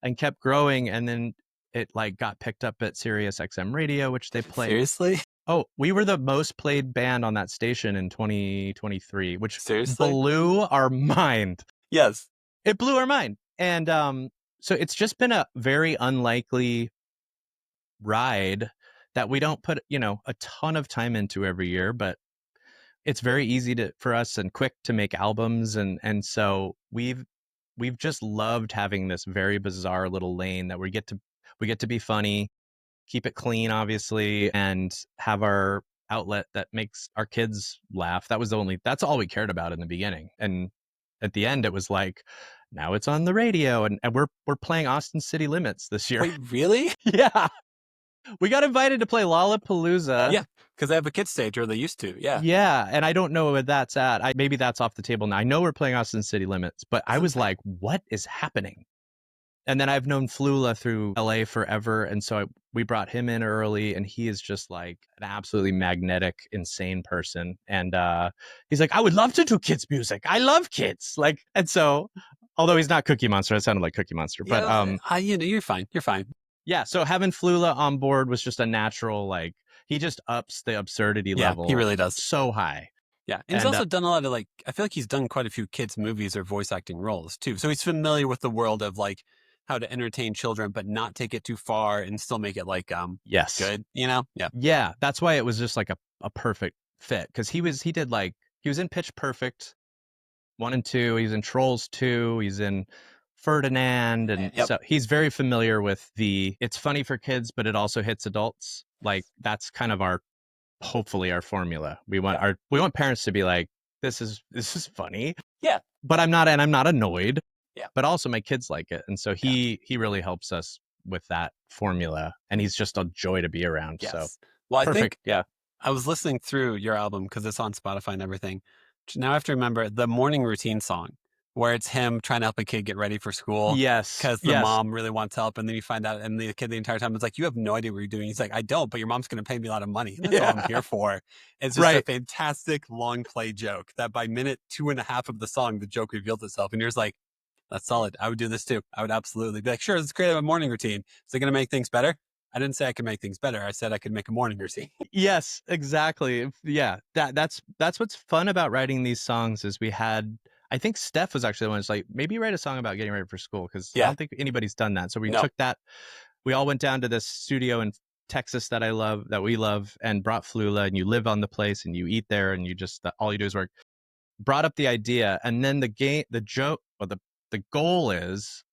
and kept growing. And then it like got picked up at Sirius XM radio, which they play. Seriously? Oh, we were the most played band on that station in 2023, which blew our mind. Yes. It blew our mind. And so it's just been a very unlikely ride that we don't put, a ton of time into every year, but it's very easy for us and quick to make albums. And so we've just loved having this very bizarre little lane that we get to be funny, keep it clean, obviously, and have our outlet that makes our kids laugh. That's all we cared about in the beginning. And at the end, it was like, now it's on the radio, and we're playing Austin City Limits this year. Wait, really? Yeah. We got invited to play Lollapalooza. Yeah, because they have a kids stage, or they used to. Yeah. Yeah, and I don't know where that's at. Maybe that's off the table now. I know we're playing Austin City Limits, but I was like, what is happening? And then I've known Flula through LA forever. And so we brought him in early, and he is just like an absolutely magnetic, insane person. And he's like, I would love to do kids music. I love kids. Like, and so, although he's not Cookie Monster, it sounded like Cookie Monster, but you're fine. You're fine. Yeah. So having Flula on board was just a natural, like, he just ups the absurdity level. He really does. So high. Yeah. And he's also done a lot of, like, I feel like he's done quite a few kids movies or voice acting roles too. So he's familiar with the world of like how to entertain children, but not take it too far and still make it like, good, Yeah. Yeah. That's why it was just like a perfect fit. Cause he was in Pitch Perfect 1 and 2. He's in Trolls 2. He's in Ferdinand. And so he's very familiar with it's funny for kids, but it also hits adults. Like, that's kind of hopefully our formula. We want parents to be like, this is funny. Yeah. But I'm not annoyed. Yeah. But also my kids like it. And so he really helps us with that formula. And he's just a joy to be around. Yes. So well, perfect. I think I was listening through your album because it's on Spotify and everything. Now I have to remember the morning routine song where it's him trying to help a kid get ready for school. Yes. Because the mom really wants help. And then you find out, and the kid the entire time is like, you have no idea what you're doing. He's like, I don't, but your mom's going to pay me a lot of money. And that's all I'm here for. It's just a fantastic long play joke that by minute 2.5 of the song, the joke reveals itself. And you're just like, that's solid. I would do this too. I would absolutely be like, sure, let's create a morning routine. Is it going to make things better? I didn't say I could make things better. I said I could make a morning routine. Yes, exactly. Yeah. That's what's fun about writing these songs is I think Steph was actually the one who's like, maybe write a song about getting ready for school, because I Yeah. don't think anybody's done that. So we No. took that. We all went down to this studio in Texas that we love, and brought Flula, and you live on the place and you eat there, and you just all you do is work. Brought up the idea, and then the joke, or the goal is,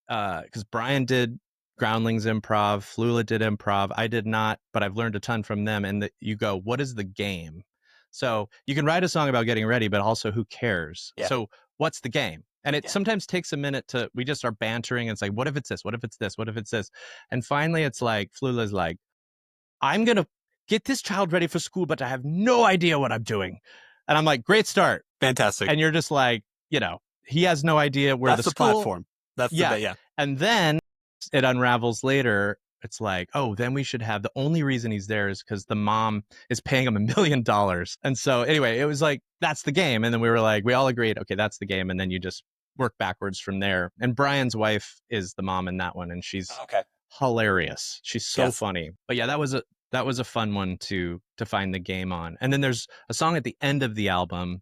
because Brian did Groundlings improv, Flula did improv, I did not, but I've learned a ton from them. And you go, what is the game? So you can write a song about getting ready, but also who cares? Yeah. So what's the game? And it sometimes takes a minute we just are bantering. And it's like, what if it's this? What if it's this? What if it's this? And finally it's like, Flula's like, I'm going to get this child ready for school, but I have no idea what I'm doing. And I'm like, great start. Fantastic. And you're just like, he has no idea where That's the platform. That's yeah. And then it unravels later. It's like, oh, then we should have, the only reason he's there is because the mom is paying him $1 million. And so anyway, it was like, that's the game. And then we were like, we all agreed, okay, that's the game. And then you just work backwards from there. And Brian's wife is the mom in that one, and she's hilarious. She's so funny. But yeah, that was a fun one to find the game on. And then there's a song at the end of the album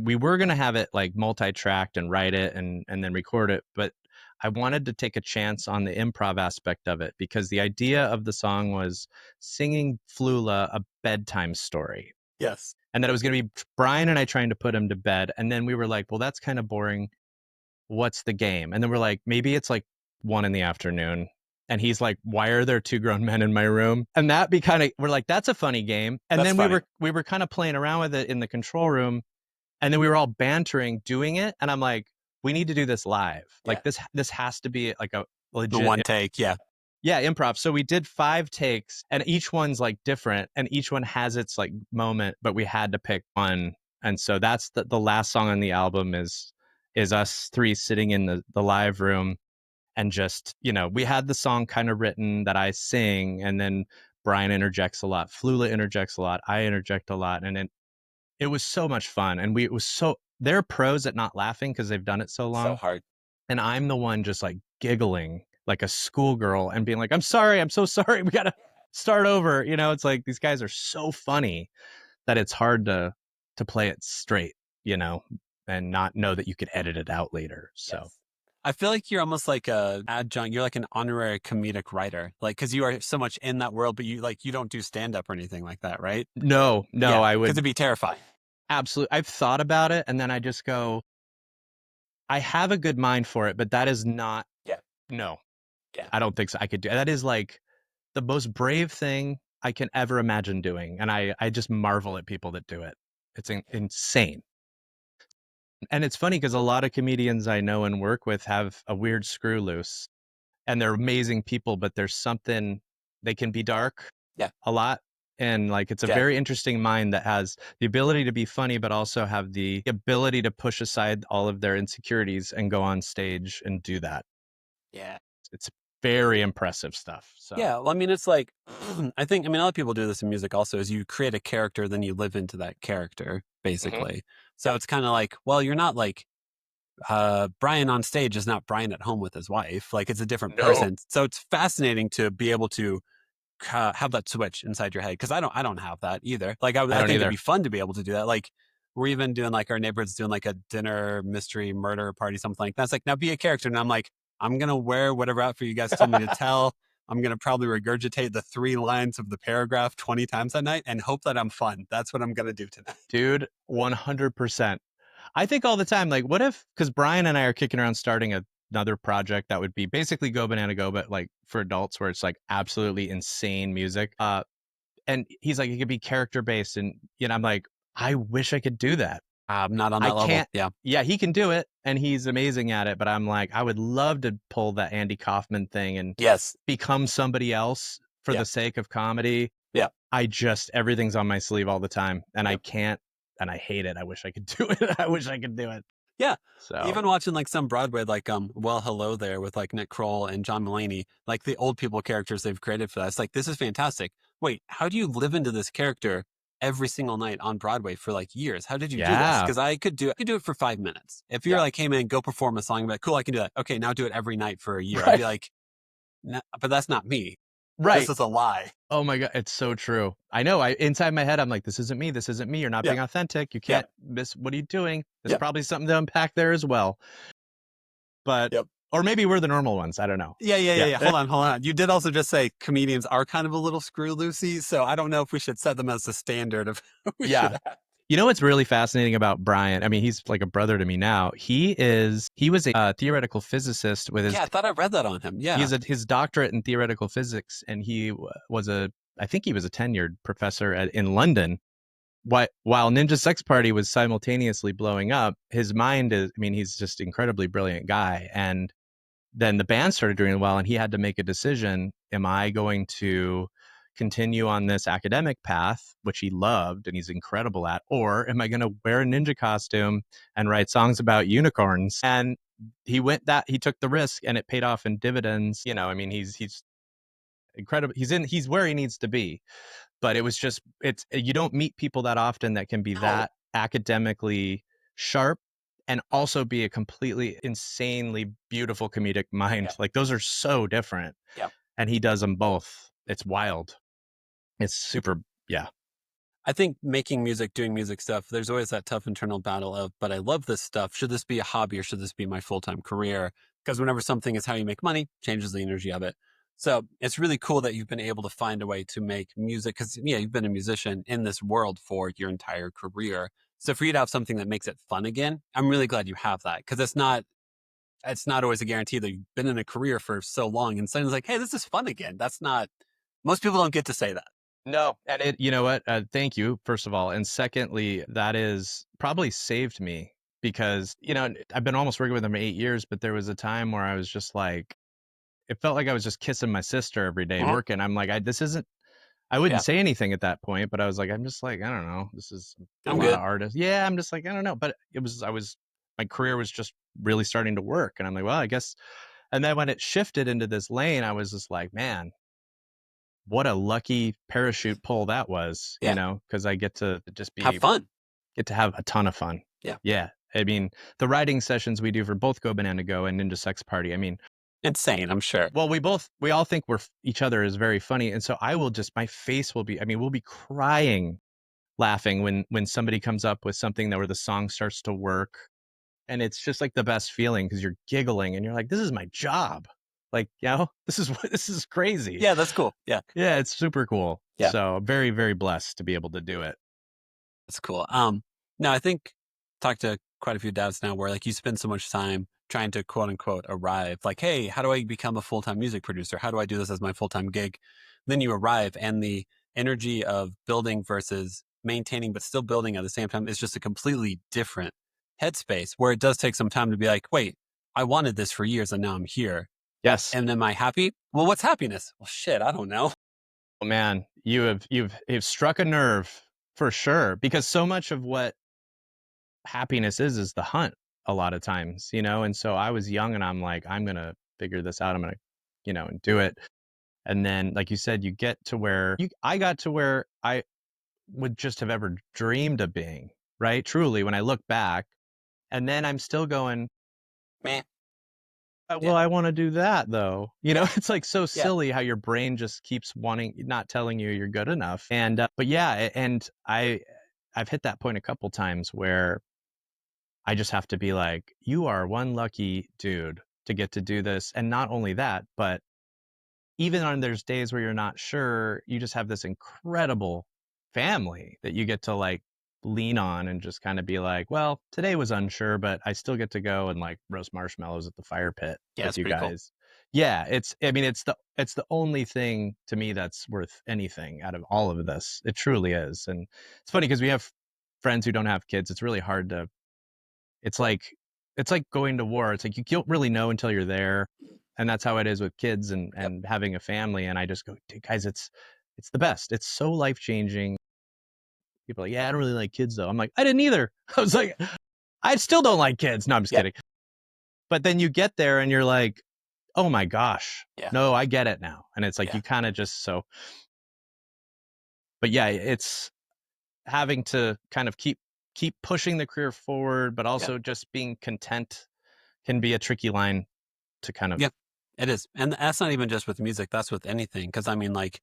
we were going to have it like multi-tracked and write it and then record it. But I wanted to take a chance on the improv aspect of it, because the idea of the song was singing Flula a bedtime story. Yes. And that it was going to be Brian and I trying to put him to bed. And then we were like, well, that's kind of boring. What's the game? And then we're like, maybe it's like 1 PM. And he's like, why are there 2 grown men in my room? And that we're like, that's a funny game. And That's then funny. we were kind of playing around with it in the control room. And then we were all bantering, doing it. And I'm like, we need to do this live. Like this has to be like a legit. The one take. Yeah. Yeah. Improv. So we did 5 takes, and each one's like different, and each one has its like moment, but we had to pick one. And so that's the last song on the album is us 3 sitting in the live room. And just, we had the song kind of written that I sing, and then Brian interjects a lot. Flula interjects a lot. I interject a lot. And it was so much fun. And they're pros at not laughing because they've done it so long. So hard. And I'm the one just like giggling like a schoolgirl and being like, I'm sorry. I'm so sorry. We got to start over. It's like, these guys are so funny that it's hard to play it straight, and not know that you could edit it out later. So. Yes. I feel like you're almost like a adjunct. You're like an honorary comedic writer, like, because you are so much in that world, but you don't do stand up or anything like that, right? No, I would. Because it'd be terrifying. Absolutely. I've thought about it, and then I just go, I have a good mind for it, but that is not. Yeah. No. Yeah. I don't think so. I could do that. Is like the most brave thing I can ever imagine doing. And I just marvel at people that do it. It's insane. And it's funny because a lot of comedians I know and work with have a weird screw loose, and they're amazing people, but there's something, they can be dark a lot. And like, it's a very interesting mind that has the ability to be funny, but also have the ability to push aside all of their insecurities and go on stage and do that. Yeah. It's very impressive stuff. So yeah, well, I mean, it's like, I think, a lot of people do this in music also, is you create a character, then you live into that character, basically. So it's kind of like, well, you're not like, Brian on stage is not Brian at home with his wife. Like, it's a different person. So it's fascinating to be able to have that switch inside your head. Because I don't have that either. Like, I think it'd be fun to be able to do that. Like, we're even doing like, our neighbor's doing like a dinner mystery murder party, something like that. It's like, now be a character. And I'm like, I'm going to wear whatever outfit you guys told me to tell. I'm going to probably regurgitate the 3 lines of the paragraph 20 times that night and hope that I'm fun. That's what I'm going to do tonight. Dude, 100%. I think all the time, like, what if, because Brian and I are kicking around starting another project that would be basically Go Banana Go, but like for adults, where it's like absolutely insane music. And he's like, it could be character based. And, I'm like, I wish I could do that. I'm not on that level. Yeah, he can do it, and he's amazing at it. But I'm like, I would love to pull that Andy Kaufman thing and become somebody else for the sake of comedy. Yeah. Everything's on my sleeve all the time, and I can't, and I hate it. I wish I could do it. I wish I could do it. Yeah. So even watching like some Broadway, like Well Hello There with like Nick Kroll and John Mulaney, like the old people characters they've created for that. It's like, this is fantastic. Wait, how do you live into this character every single night on Broadway for like years? How did you do this? Because I could do it for 5 minutes. If you're like, hey man, go perform a song, I'm like, cool, I can do that. Okay, now do it every night for a year. I'd be like, no, but that's not me. Right. This is a lie. Oh my God, it's so true. I know. Inside my head, I'm like, this isn't me. This isn't me. You're not being authentic. You can't miss. What are you doing? There's probably something to unpack there as well. But or maybe we're the normal ones. I don't know. Yeah. Hold on. You did also just say comedians are kind of a little screw loosey, so I don't know if we should set them as the standard of who we should have. You know what's really fascinating about Brian? I mean, he's like a brother to me now. He was a theoretical physicist with his. Yeah, I thought I read that on him. Yeah, he has his doctorate in theoretical physics, and he was I think he was a tenured professor in London. While Ninja Sex Party was simultaneously blowing up, his mind is. I mean, he's just an incredibly brilliant guy, and then the band started doing well, and he had to make a decision. Am I going to continue on this academic path, which he loved and he's incredible at, or am I going to wear a ninja costume and write songs about unicorns? And he took the risk, and it paid off in dividends. You know, I mean, he's incredible. He's where he needs to be. But you don't meet people that often that can be that academically sharp and also be a completely insanely beautiful comedic mind. Like those are so different. Yeah. And he does them both. It's wild. It's super. Yeah. I think making music, doing music stuff, there's always that tough internal battle of, but I love this stuff. Should this be a hobby or should this be my full-time career? Because whenever something is how you make money, changes the energy of it. So it's really cool that you've been able to find a way to make music because, you've been a musician in this world for your entire career. So for you to have something that makes it fun again, I'm really glad you have that because it's not always a guarantee that you've been in a career for so long and suddenly it's like, hey, this is fun again. Most people don't get to say that. No. And you know what? Thank you, first of all. And secondly, that is probably saved me because, I've been almost working with him for 8 years, but there was a time where I was just like, it felt like I was just kissing my sister every day working. I'm like, I wouldn't say anything at that point, but I was like, I'm just like, I don't know. This is a lot of artists. Yeah. I'm just like, I don't know. But my career was just really starting to work. And I'm like, well, I guess. And then when it shifted into this lane, I was just like, man, what a lucky parachute pull that was, because I get to just have fun. Get to have a ton of fun. Yeah. Yeah. I mean, the writing sessions we do for both Go Banana Go and Ninja Sex Party, I mean, insane, I'm sure. Well, we all think each other is very funny. And so my face will be, we'll be crying laughing when somebody comes up with something where the song starts to work. And it's just like the best feeling because you're giggling and you're like, this is my job. Like, this is crazy. Yeah, that's cool. Yeah. Yeah, it's super cool. Yeah. So very, very blessed to be able to do it. That's cool. No, I think talked to quite a few dads now where like you spend so much time trying to quote unquote arrive, like, hey, how do I become a full-time music producer? How do I do this as my full-time gig? Then you arrive and the energy of building versus maintaining, but still building at the same time is just a completely different headspace where it does take some time to be like, wait, I wanted this for years and now I'm here. Yes. And am I happy? Well, what's happiness? Well, shit, I don't know. Oh, man, you've struck a nerve for sure, because so much of what happiness is the hunt a lot of times, and so I was young and I'm like, I'm going to figure this out. I'm going to, and do it. And then, like you said, you get to where I got to where I would just have ever dreamed of being, right? Truly, when I look back, and then I'm still going, man. Well, I want to do that though. It's like so silly how your brain just keeps not telling you you're good enough. And, but yeah, and I've hit that point a couple times where I just have to be like, you are one lucky dude to get to do this. And not only that, but even on there's days where you're not sure, you just have this incredible family that you get to like lean on and just kind of be like, well, today was unsure, but I still get to go and like roast marshmallows at the fire pit with you guys. Cool. Yeah, it's the only thing to me that's worth anything out of all of this. It truly is. And it's funny because we have friends who don't have kids. It's really hard to, it's like going to war. It's like you don't really know until you're there. And that's how it is with kids and having a family. And I just go, dude, guys, it's the best. It's so life-changing. People are like, yeah, I don't really like kids though. I'm like, I didn't either. I was like, I still don't like kids. No, I'm just kidding. But then you get there and you're like, oh my gosh, no, I get it now. And it's like, you kind of just but yeah, it's having to kind of keep pushing the career forward, but also just being content can be a tricky line to kind of It is. And that's not even just with music, that's with anything. Cause I mean, like,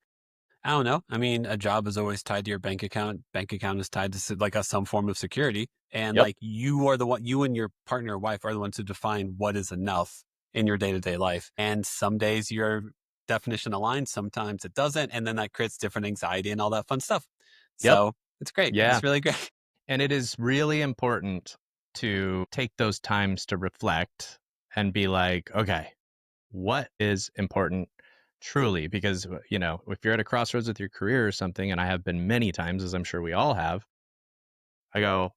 I don't know. I mean, a job is always tied to your bank account. Bank account is tied to like some form of security. And Yep. like you are the one, you and your partner or wife are the ones who define what is enough in your day to day life. And some days your definition aligns, sometimes it doesn't. And then that creates different anxiety and all that fun stuff. Yep. So it's great. Yeah. It's really great. And it is really important to take those times to reflect and be like, okay, what is important truly? Because, if you're at a crossroads with your career or something, and I have been many times, as I'm sure we all have, I go,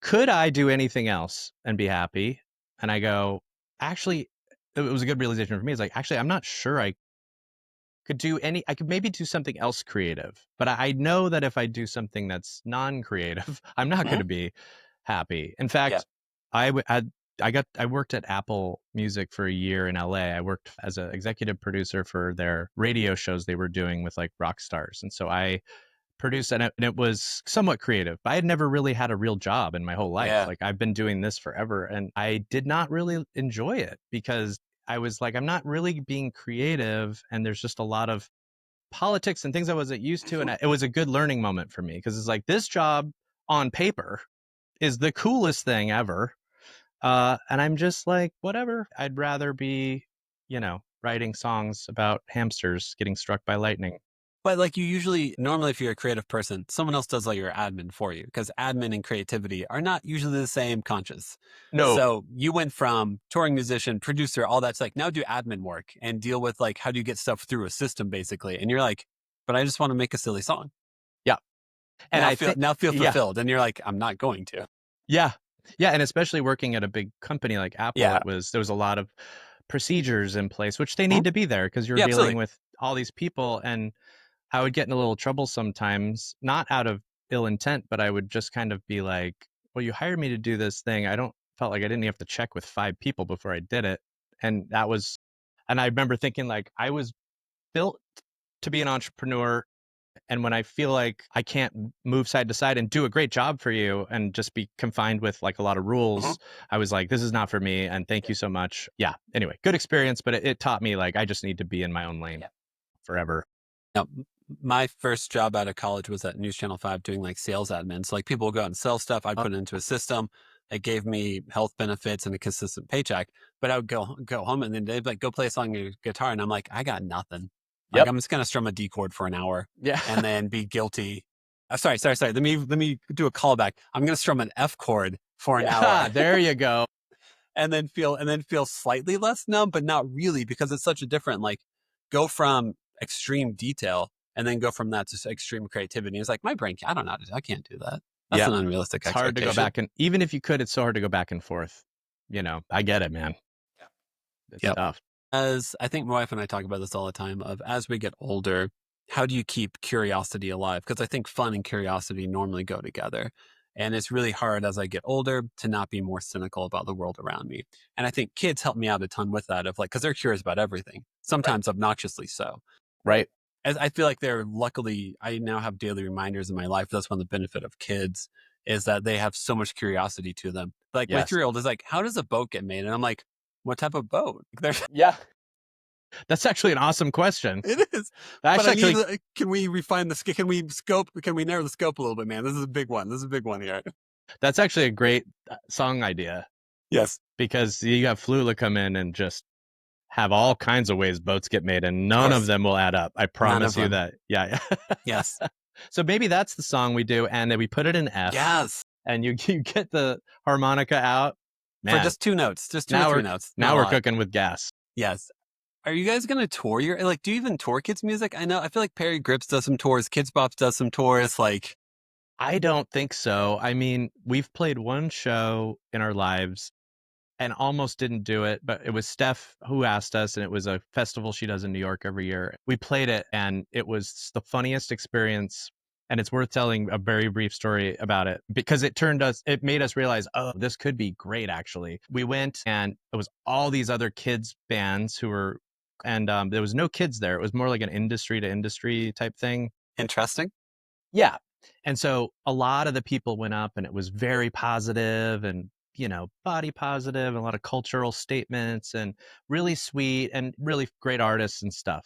could I do anything else and be happy? And I go, actually, it was a good realization for me. It's like, actually, I'm not sure I could maybe do something else creative, but I know that if I do something that's non-creative, I'm not going to be happy. In Yeah. fact, I worked at Apple Music for a year in LA. I worked as an executive producer for their radio shows they were doing with like rock stars. And so I produced, and it was somewhat creative, but I had never really had a real job in my whole life. Yeah. Like I've been doing this forever, and I did not really enjoy it because I was like, I'm not really being creative, and there's just a lot of politics and things I wasn't used to. And it was a good learning moment for me because it's like this job on paper is the coolest thing ever. And I'm just like, whatever. I'd rather be, writing songs about hamsters getting struck by lightning. But like normally if you're a creative person, someone else does all your admin for you because admin and creativity are not usually the same conscious. No. So you went from touring musician, producer, all that's like now do admin work and deal with like how do you get stuff through a system basically. And you're like, but I just want to make a silly song. Yeah. And now feel yeah. fulfilled. And you're like, I'm not going to. Yeah. Yeah. And especially working at a big company like Apple, Yeah. there was a lot of procedures in place, which they need to be there because you're Yeah, dealing absolutely. with all these people. And I would get in a little trouble sometimes, not out of ill intent, but I would just kind of be like, well, you hired me to do this thing. Felt like I didn't have to check with 5 people before I did it. And I remember thinking like I was built to be an entrepreneur. And when I feel like I can't move side to side and do a great job for you and just be confined with like a lot of rules, I was like, this is not for me. And thank you so much. Yeah. Anyway, good experience, but it taught me like I just need to be in my own lane forever. Now, my first job out of college was at News Channel 5 doing like sales admin. So like people would go out and sell stuff. I'd put it into a system. It gave me health benefits and a consistent paycheck. But I would go home and then they'd like, go play a song on your guitar. And I'm like, I got nothing. Like Yep. I'm just going to strum a D chord for an hour Yeah. and then be guilty. Sorry. Let me do a callback. I'm going to strum an F chord for an hour. There you go. and then feel slightly less numb, but not really because it's such a different, like go from extreme detail and then go from that to extreme creativity. It's like my brain, I don't know, I can't do that. That's an unrealistic expectation. Hard to go back, and even if you could, it's so hard to go back and forth. I get it, man. It's tough. As I think my wife and I talk about this all the time of as we get older, how do you keep curiosity alive? Because I think fun and curiosity normally go together. And it's really hard as I get older to not be more cynical about the world around me. And I think kids help me out a ton with that of like, because they're curious about everything, sometimes obnoxiously so. Right. As I feel like luckily, I now have daily reminders in my life. That's one of the benefit of kids is that they have so much curiosity to them. Like my 3-year-old is like, how does a boat get made? And I'm like, what type of boat? Yeah. That's actually an awesome question. It is. That's but actually, can we refine the can we narrow the scope a little bit, man? This is a big one. Here. That's actually a great song idea. Yes. Because you have Flula come in and just have all kinds of ways boats get made and none of them will add up. I promise you that. Yeah. Yes. So maybe that's the song we do and then we put it in F. Yes. And you get the harmonica out. Man. For just 2 notes, just 2 or 3 notes. Now we're cooking with gas. Yes. Are you guys going to tour do you even tour kids music? I feel like Perry Grips does some tours. Kids Bops does some tours. Like, I don't think so. I mean, we've played one show in our lives and almost didn't do it, but it was Steph who asked us, and it was a festival she does in New York every year. We played it and it was the funniest experience. And it's worth telling a very brief story about it because it made us realize, oh, this could be great, actually. We went and it was all these other kids bands and there was no kids there. It was more like an industry to industry type thing. Interesting. Yeah. And so a lot of the people went up and it was very positive and body positive and a lot of cultural statements and really sweet and really great artists and stuff.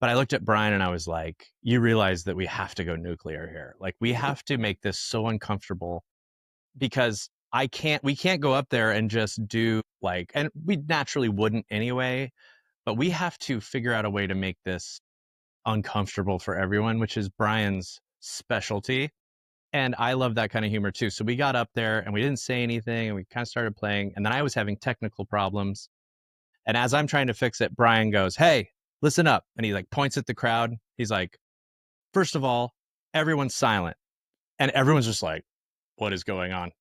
But I looked at Brian and I was like, you realize that we have to go nuclear here. Like, we have to make this so uncomfortable, because we can't go up there and just do like, and we naturally wouldn't anyway, but we have to figure out a way to make this uncomfortable for everyone, which is Brian's specialty. And I love that kind of humor too. So we got up there and we didn't say anything and we kind of started playing. And then I was having technical problems. And as I'm trying to fix it, Brian goes, "Hey, listen up." And he like points at the crowd. He's like, "First of all, everyone's silent." And everyone's just like, "What is going on?"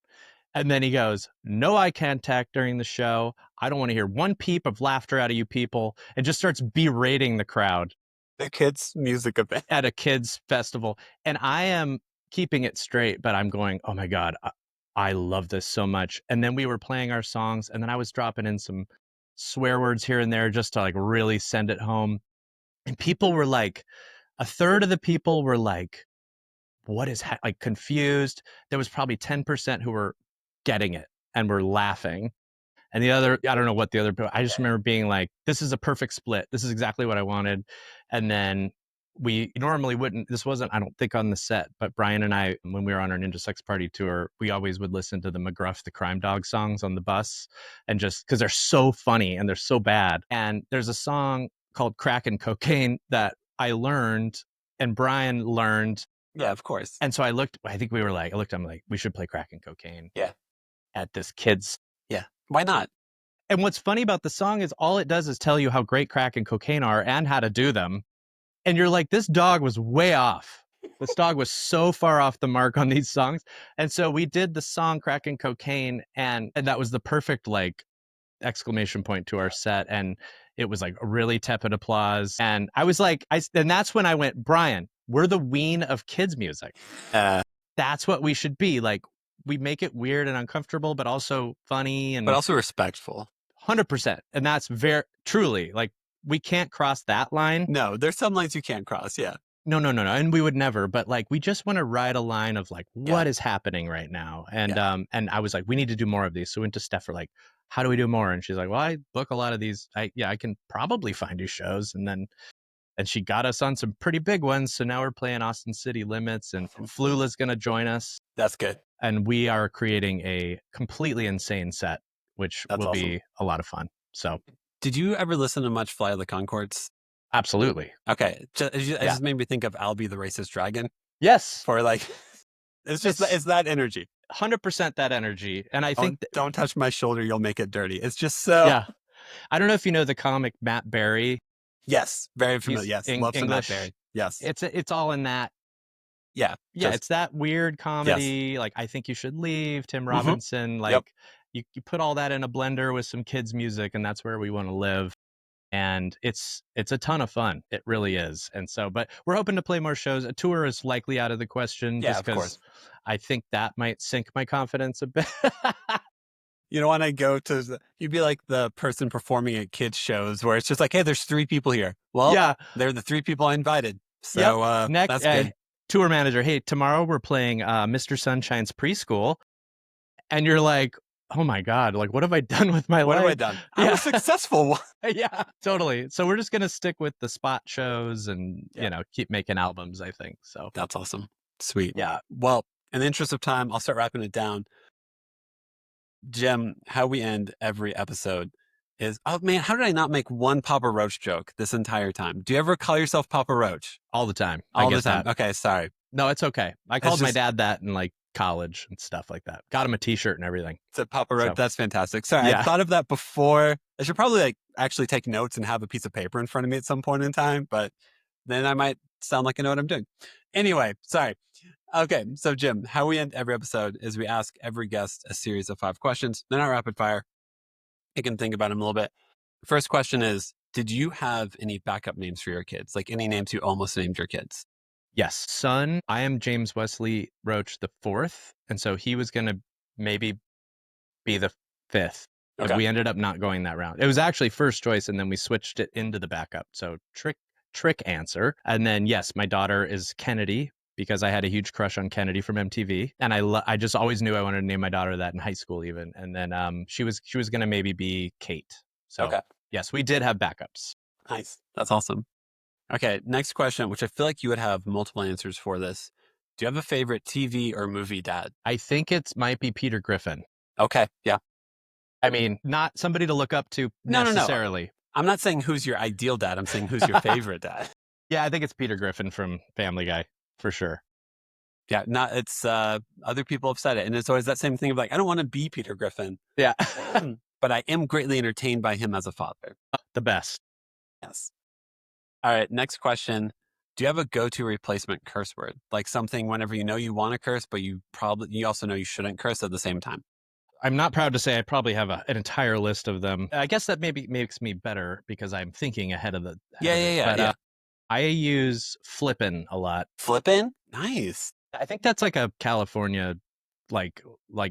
And then he goes, "No eye contact during the show. I don't want to hear one peep of laughter out of you people," and just starts berating the crowd. The kids' music event. At a kids' festival. And I am keeping it straight, but I'm going, oh my God, I love this so much. And then we were playing our songs, and then I was dropping in some swear words here and there just to like really send it home. And people were like, a third of the people were like, what is like confused. There was probably 10% who were getting it and were laughing. And the other, I don't know what the other, I just remember being like, this is a perfect split. This is exactly what I wanted. And then we normally wouldn't, this wasn't, I don't think, on the set, but Brian and I, when we were on our Ninja Sex Party tour, we always would listen to the McGruff, the Crime Dog songs on the bus, and just because they're so funny and they're so bad. And there's a song called Crack and Cocaine that I learned and Brian learned. Yeah, of course. And so I looked, I'm like, we should play Crack and Cocaine. Yeah. At this kid's. Yeah. Why not? And what's funny about the song is all it does is tell you how great crack and cocaine are and how to do them. And you're like, this dog was way off. This dog was so far off the mark on these songs. And so we did the song Crack and Cocaine, and that was the perfect like exclamation point to our set. And it was like a really tepid applause. And I was like, and that's when I went, Brian, we're the ween of kids music. That's what we should be. Like, we make it weird and uncomfortable, but also funny, but also respectful. 100%. And that's very truly like, we can't cross that line. No, there's some lines you can't cross. Yeah. No. And we would never, but like, we just want to ride a line of like, what is happening right now? And, and I was like, we need to do more of these. So we went to Steph for like, how do we do more? And she's like, well, I book a lot of these. I can probably find you shows. And she got us on some pretty big ones. So now we're playing Austin City Limits, and Flula's going to join us. That's good. And we are creating a completely insane set, which will be a lot of fun. So, did you ever listen to much Fly of the Conchords? Absolutely. Okay. It just made me think of Albie the Racist Dragon. Yes. For like, it's that energy. 100% that energy. And I think... Don't touch my shoulder, you'll make it dirty. It's just so... Yeah. I don't know if you know the comic Matt Berry. Yes. Very familiar. Yes. Love English. Matt Berry. Yes. It's all in that. Yeah. Yeah. It's that weird comedy. Yes. Like, I Think You Should Leave, Tim Robinson. Mm-hmm. Like, you put all that in a blender with some kids' music, and that's where we want to live. And it's a ton of fun. It really is. And so, but we're hoping to play more shows. A tour is likely out of the question. Yeah, just because I think that might sink my confidence a bit. You don't want to go to, you'd be like the person performing at kids shows where it's just like, hey, there's 3 people here. Well, they're the 3 people I invited. So next, that's good. Tour manager, hey, tomorrow we're playing Mr. Sunshine's Preschool. And you're like, oh my God, like, what have I done with my life? What have I done? I'm a successful one. Yeah, totally. So we're just going to stick with the spot shows and, keep making albums, I think. So that's awesome. Sweet. Yeah. Well, in the interest of time, I'll start wrapping it down. Jim, how we end every episode is, oh man, how did I not make one Papa Roach joke this entire time? Do you ever call yourself Papa Roach? All the time. All the time. Okay, sorry. No, it's okay. I called my dad that in like college and stuff like that. Got him a t-shirt and everything. It's a Papa Roach. That's fantastic. Sorry, I thought of that before. I should probably like actually take notes and have a piece of paper in front of me at some point in time, but then I might sound like I know what I'm doing. Anyway, sorry. Okay, so Jim, how we end every episode is we ask every guest a series of 5 questions. They're not rapid fire. You can think about them a little bit. First question is, did you have any backup names for your kids? Like any names you almost named your kids? Yes. Son, I am James Wesley Roach the 4th. And so he was going to maybe be the 5th. Okay. We ended up not going that round. It was actually first choice, and then we switched it into the backup. So trick answer. And then, yes, my daughter is Kennedy. because I had a huge crush on Kennedy from MTV, and I just always knew I wanted to name my daughter that in high school even. And then she was going to maybe be Kate. So Okay. yes, we did have backups. Nice. That's awesome. Okay, next question, which I feel like you would have multiple answers for this. Do you have a favorite TV or movie dad? I think it might be Peter Griffin. Okay, yeah. I mean, not somebody to look up to necessarily. No. I'm not saying who's your ideal dad. I'm saying who's your favorite dad. Yeah, I think it's Peter Griffin from Family Guy for sure. Yeah, it's other people have said it, and it's always that same thing of like, I don't want to be Peter Griffin. Yeah. But I am greatly entertained by him as a father. The best. Yes. All right, next question. Do you have a go-to replacement curse word? Like something whenever you know you want to curse, but you also know you shouldn't curse at the same time. I'm not proud to say I probably have an entire list of them. I guess that maybe makes me better because I'm thinking ahead of the Yeah. I use flippin' a lot. Flippin'? Nice. I think that's like a California, like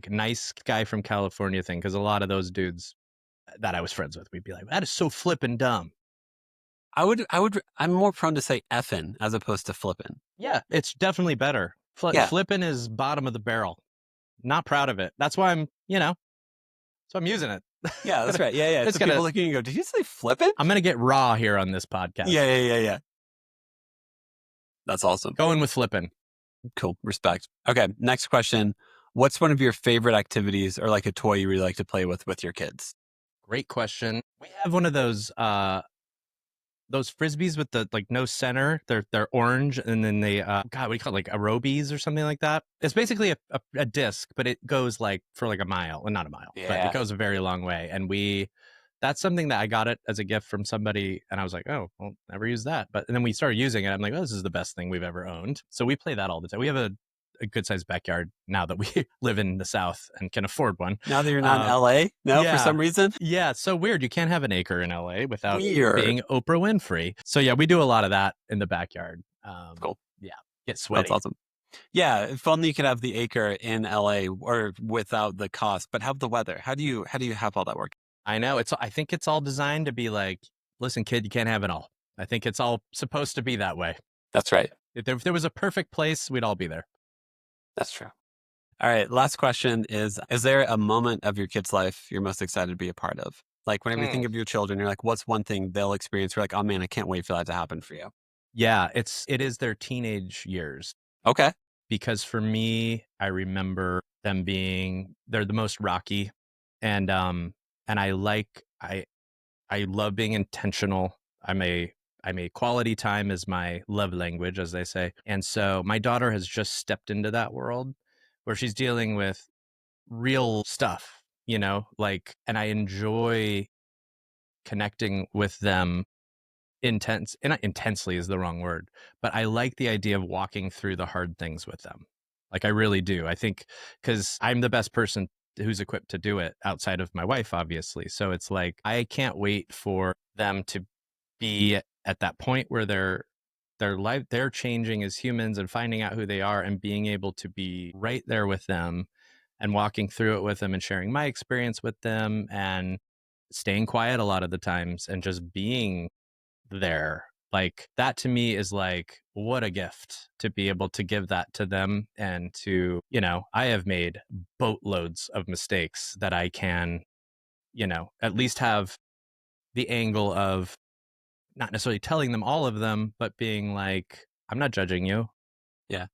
nice guy from California thing, because a lot of those dudes that I was friends with, we'd be like, that is so flippin' dumb. I'm more prone to say effin' as opposed to flippin'. Yeah, it's definitely better. Flippin' is bottom of the barrel. Not proud of it. That's why I'm using it. Yeah, that's right. Yeah. It's people looking and go, did you say flippin'? I'm going to get raw here on this podcast. Yeah. That's awesome. Going with flippin'. Cool. Respect. Okay. Next question. What's one of your favorite activities or like a toy you really like to play with your kids? Great question. We have one of those frisbees with the like no center. They're orange, and then they what do you call it, like aerobies or something like that. It's basically a disc, but it goes like for like a mile, well, not a mile, but it goes a very long way. And that's something that I got it as a gift from somebody, and I was like, oh, well, never use that. And then we started using it. I'm like, oh, this is the best thing we've ever owned. So we play that all the time. We have a good sized backyard now that we live in the South and can afford one. Now that you're not in LA? No, yeah. For some reason? Yeah, it's so weird. You can't have an acre in LA without being Oprah Winfrey. So yeah, we do a lot of that in the backyard. Cool. Yeah, get sweaty. That's awesome. Yeah, if only you could have the acre in LA or without the cost, but have the weather. How do you have all that work? I know. I think it's all designed to be like, listen, kid, you can't have it all. I think it's all supposed to be that way. That's right. If there was a perfect place, we'd all be there. That's true. All right. Last question is there a moment of your kid's life you're most excited to be a part of? Like whenever you think of your children, you're like, what's one thing they'll experience? You're like, oh man, I can't wait for that to happen for you. Yeah, it is their teenage years. Okay. Because for me, I remember them they're the most rocky, and I love being intentional. I'm a quality time is my love language, as they say. And so my daughter has just stepped into that world where she's dealing with real stuff, and I enjoy connecting with them intensely is the wrong word, but I like the idea of walking through the hard things with them. Like I really do. I think because I'm the best person who's equipped to do it outside of my wife, obviously. So it's like, I can't wait for them to be at that point where they're changing as humans and finding out who they are, and being able to be right there with them and walking through it with them and sharing my experience with them and staying quiet a lot of the times and just being there. Like that to me is like, what a gift to be able to give that to them. And I have made boatloads of mistakes that I can, at least have the angle of not necessarily telling them all of them, but being like, I'm not judging you. Yeah.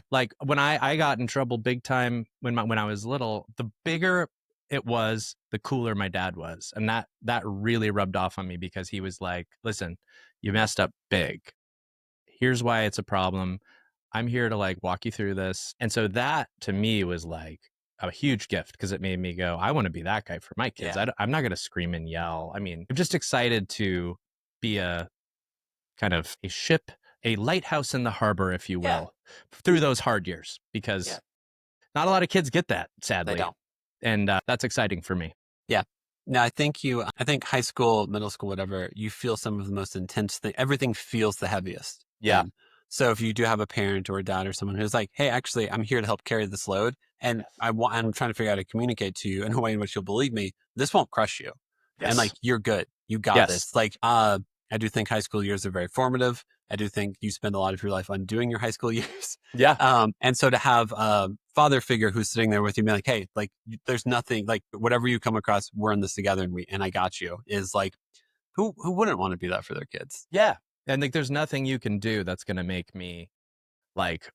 Like when I got in trouble big time when I was little, the bigger it was, the cooler my dad was. And that really rubbed off on me, because he was like, listen, you messed up big. Here's why it's a problem. I'm here to like walk you through this. And so that to me was like a huge gift, because it made me go, I want to be that guy for my kids. Yeah. I'm not going to scream and yell. I mean, I'm just excited to be a kind of a ship, a lighthouse in the harbor, if you will, through those hard years, because not a lot of kids get that, sadly. They don't. And that's exciting for me. Yeah. No, I think high school, middle school, whatever, you feel some of the most intense thing. Everything feels the heaviest. Yeah. So if you do have a parent or a dad or someone who's like, hey, actually, I'm here to help carry this load, and I'm trying to figure out how to communicate to you in a way in which you'll believe me, this won't crush you. Yes. And like, you're good. You got this. Like, I do think high school years are very formative. I do think you spend a lot of your life undoing your high school years. Yeah. And so to have a father figure who's sitting there with you, be like, hey, like there's nothing, like whatever you come across, we're in this together, and I got you, is like, who wouldn't want to be that for their kids? Yeah. And like, there's nothing you can do that's going to make me like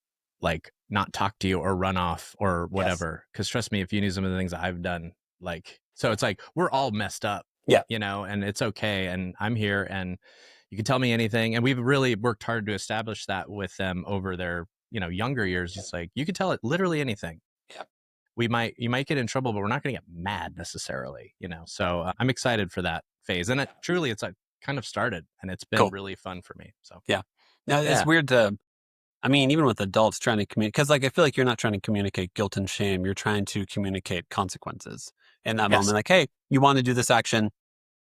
not talk to you or run off or whatever. Cause trust me, if you knew some of the things I've done, like, so it's like, we're all messed up, you know, and it's okay. And I'm here and you can tell me anything. And we've really worked hard to establish that with them over their, you know, younger years. It's like, you can tell it literally anything. Yeah. You might get in trouble, but we're not going to get mad necessarily, you know? So I'm excited for that phase. And it's like kind of started and it's been really fun for me. So yeah. Now it's weird to, I mean, even with adults trying to communicate, because like I feel like you're not trying to communicate guilt and shame. You're trying to communicate consequences in that moment. Like, hey, you want to do this action.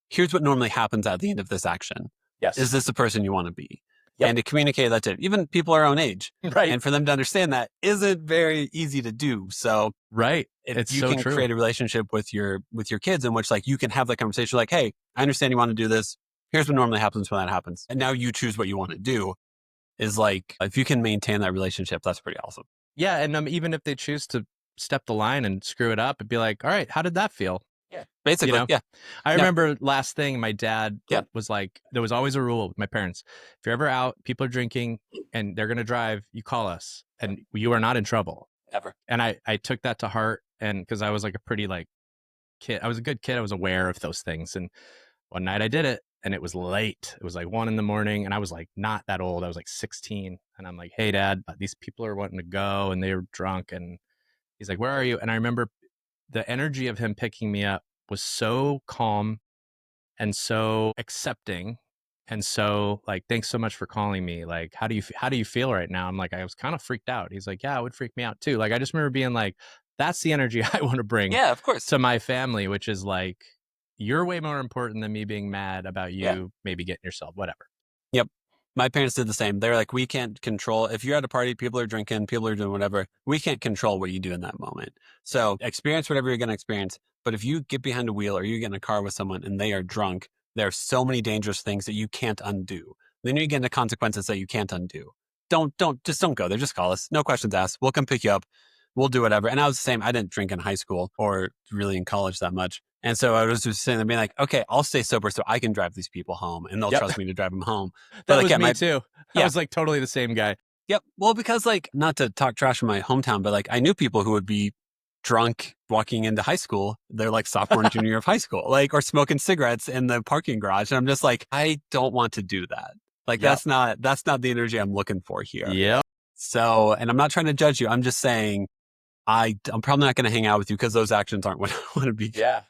Here's what normally happens at the end of this action. Yes. Is this the person you want to be? And to communicate that to even people our own age. Right. And for them to understand that isn't very easy to do. So it's you so can true. create a relationship with your kids in which like you can have that conversation like, hey, I understand you want to do this. Here's what normally happens when that happens. And now you choose what you want to do. Is like, if you can maintain that relationship, that's pretty awesome. Yeah. And even if they choose to step the line and screw it up, it'd be like, all right, how did that feel? Yeah. Basically, you know? I remember last thing, my dad was like, there was always a rule with my parents. If you're ever out, people are drinking and they're going to drive, you call us and you are not in trouble. Ever. And I took that to heart. And cause I was like a pretty like kid, I was a good kid. I was aware of those things. And one night I did it. And it was late. It was like 1 a.m. and I was like not that old. I was like 16. And I'm like, hey, Dad, these people are wanting to go and they were drunk. And he's like, where are you? And I remember the energy of him picking me up was so calm and so accepting. And so like, thanks so much for calling me. Like, how do you feel right now? I'm like, I was kind of freaked out. He's like, yeah, it would freak me out too. Like, I just remember being like, that's the energy I want to bring of course. to my family, which is like, you're way more important than me being mad about you maybe getting yourself, whatever. Yep. My parents did the same. They're like, we can't control, if you're at a party, people are drinking, people are doing whatever, we can't control what you do in that moment. So experience whatever you're going to experience. But if you get behind a wheel or you get in a car with someone and they are drunk, there are so many dangerous things that you can't undo. Then you get into consequences that you can't undo. Don't go there. Just call us. No questions asked. We'll come pick you up. We'll do whatever. And I was the same. I didn't drink in high school or really in college that much. And so I was just sitting there being like, okay, I'll stay sober so I can drive these people home and they'll trust me to drive them home. But that was me too. I was like totally the same guy. Yep. Well, because like, not to talk trash in my hometown, but like I knew people who would be drunk walking into high school. They're like sophomore and junior year of high school, like, or smoking cigarettes in the parking garage. And I'm just like, I don't want to do that. Like, that's not the energy I'm looking for here. Yeah. So, and I'm not trying to judge you. I'm just saying, I'm probably not going to hang out with you because those actions aren't what I want to be. Yeah.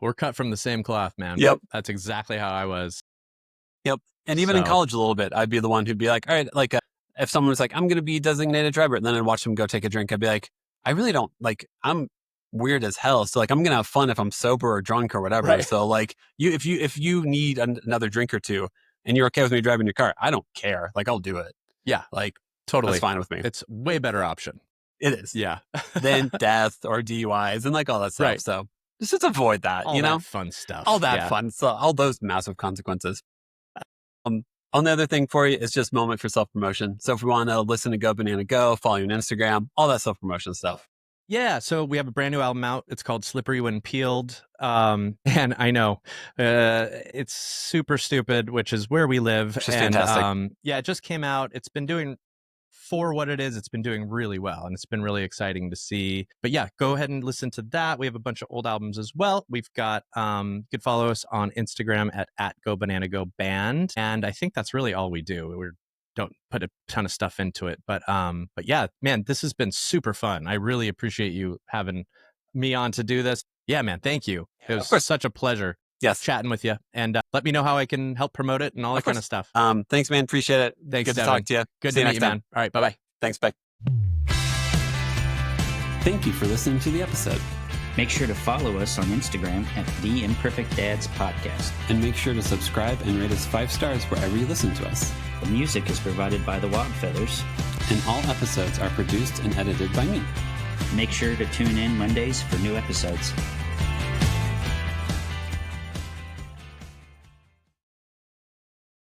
We're cut from the same cloth, man. Yep. That's exactly how I was. Yep. And even in college a little bit, I'd be the one who'd be like, all right, like if someone was like, I'm going to be designated driver, and then I'd watch them go take a drink, I'd be like, I really don't, like, I'm weird as hell. So like, I'm going to have fun if I'm sober or drunk or whatever. Right. So like if you need another drink or two and you're okay with me driving your car, I don't care. Like, I'll do it. Yeah. Like, totally. that's fine with me. It's way better option. It is. Yeah. Than death or DUIs and like all that stuff. Right. So just avoid that, all you know? That fun stuff. All that fun. So all those massive consequences. On the other thing for you is just moment for self-promotion. So if we want to listen to Go Banana Go, follow you on Instagram, all that self-promotion stuff. Yeah. So we have a brand new album out. It's called Slippery When Peeled. And I know it's super stupid, which is where we live. Which is fantastic. Yeah, it just came out. It's been doing, for what it is, it's been doing really well. And it's been really exciting to see. But yeah, go ahead and listen to that. We have a bunch of old albums as well. We've got, you could follow us on Instagram at Go Banana Go Band. And I think that's really all we do. We don't put a ton of stuff into it. But yeah, man, this has been super fun. I really appreciate you having me on to do this. Yeah, man, thank you. It was such a pleasure. Yes. Chatting with you, and let me know how I can help promote it and all that kind of stuff. Thanks, man. Appreciate it. Thanks, Good Devin. to talk to you. Good See to you meet next you, time. man. All right, bye-bye. Thanks, bye. Thank you for listening to the episode. Make sure to follow us on Instagram at The Imperfect Dads Podcast. And make sure to subscribe and rate us 5 stars wherever you listen to us. The music is provided by the Wildfeathers. And all episodes are produced and edited by me. Make sure to tune in Mondays for new episodes.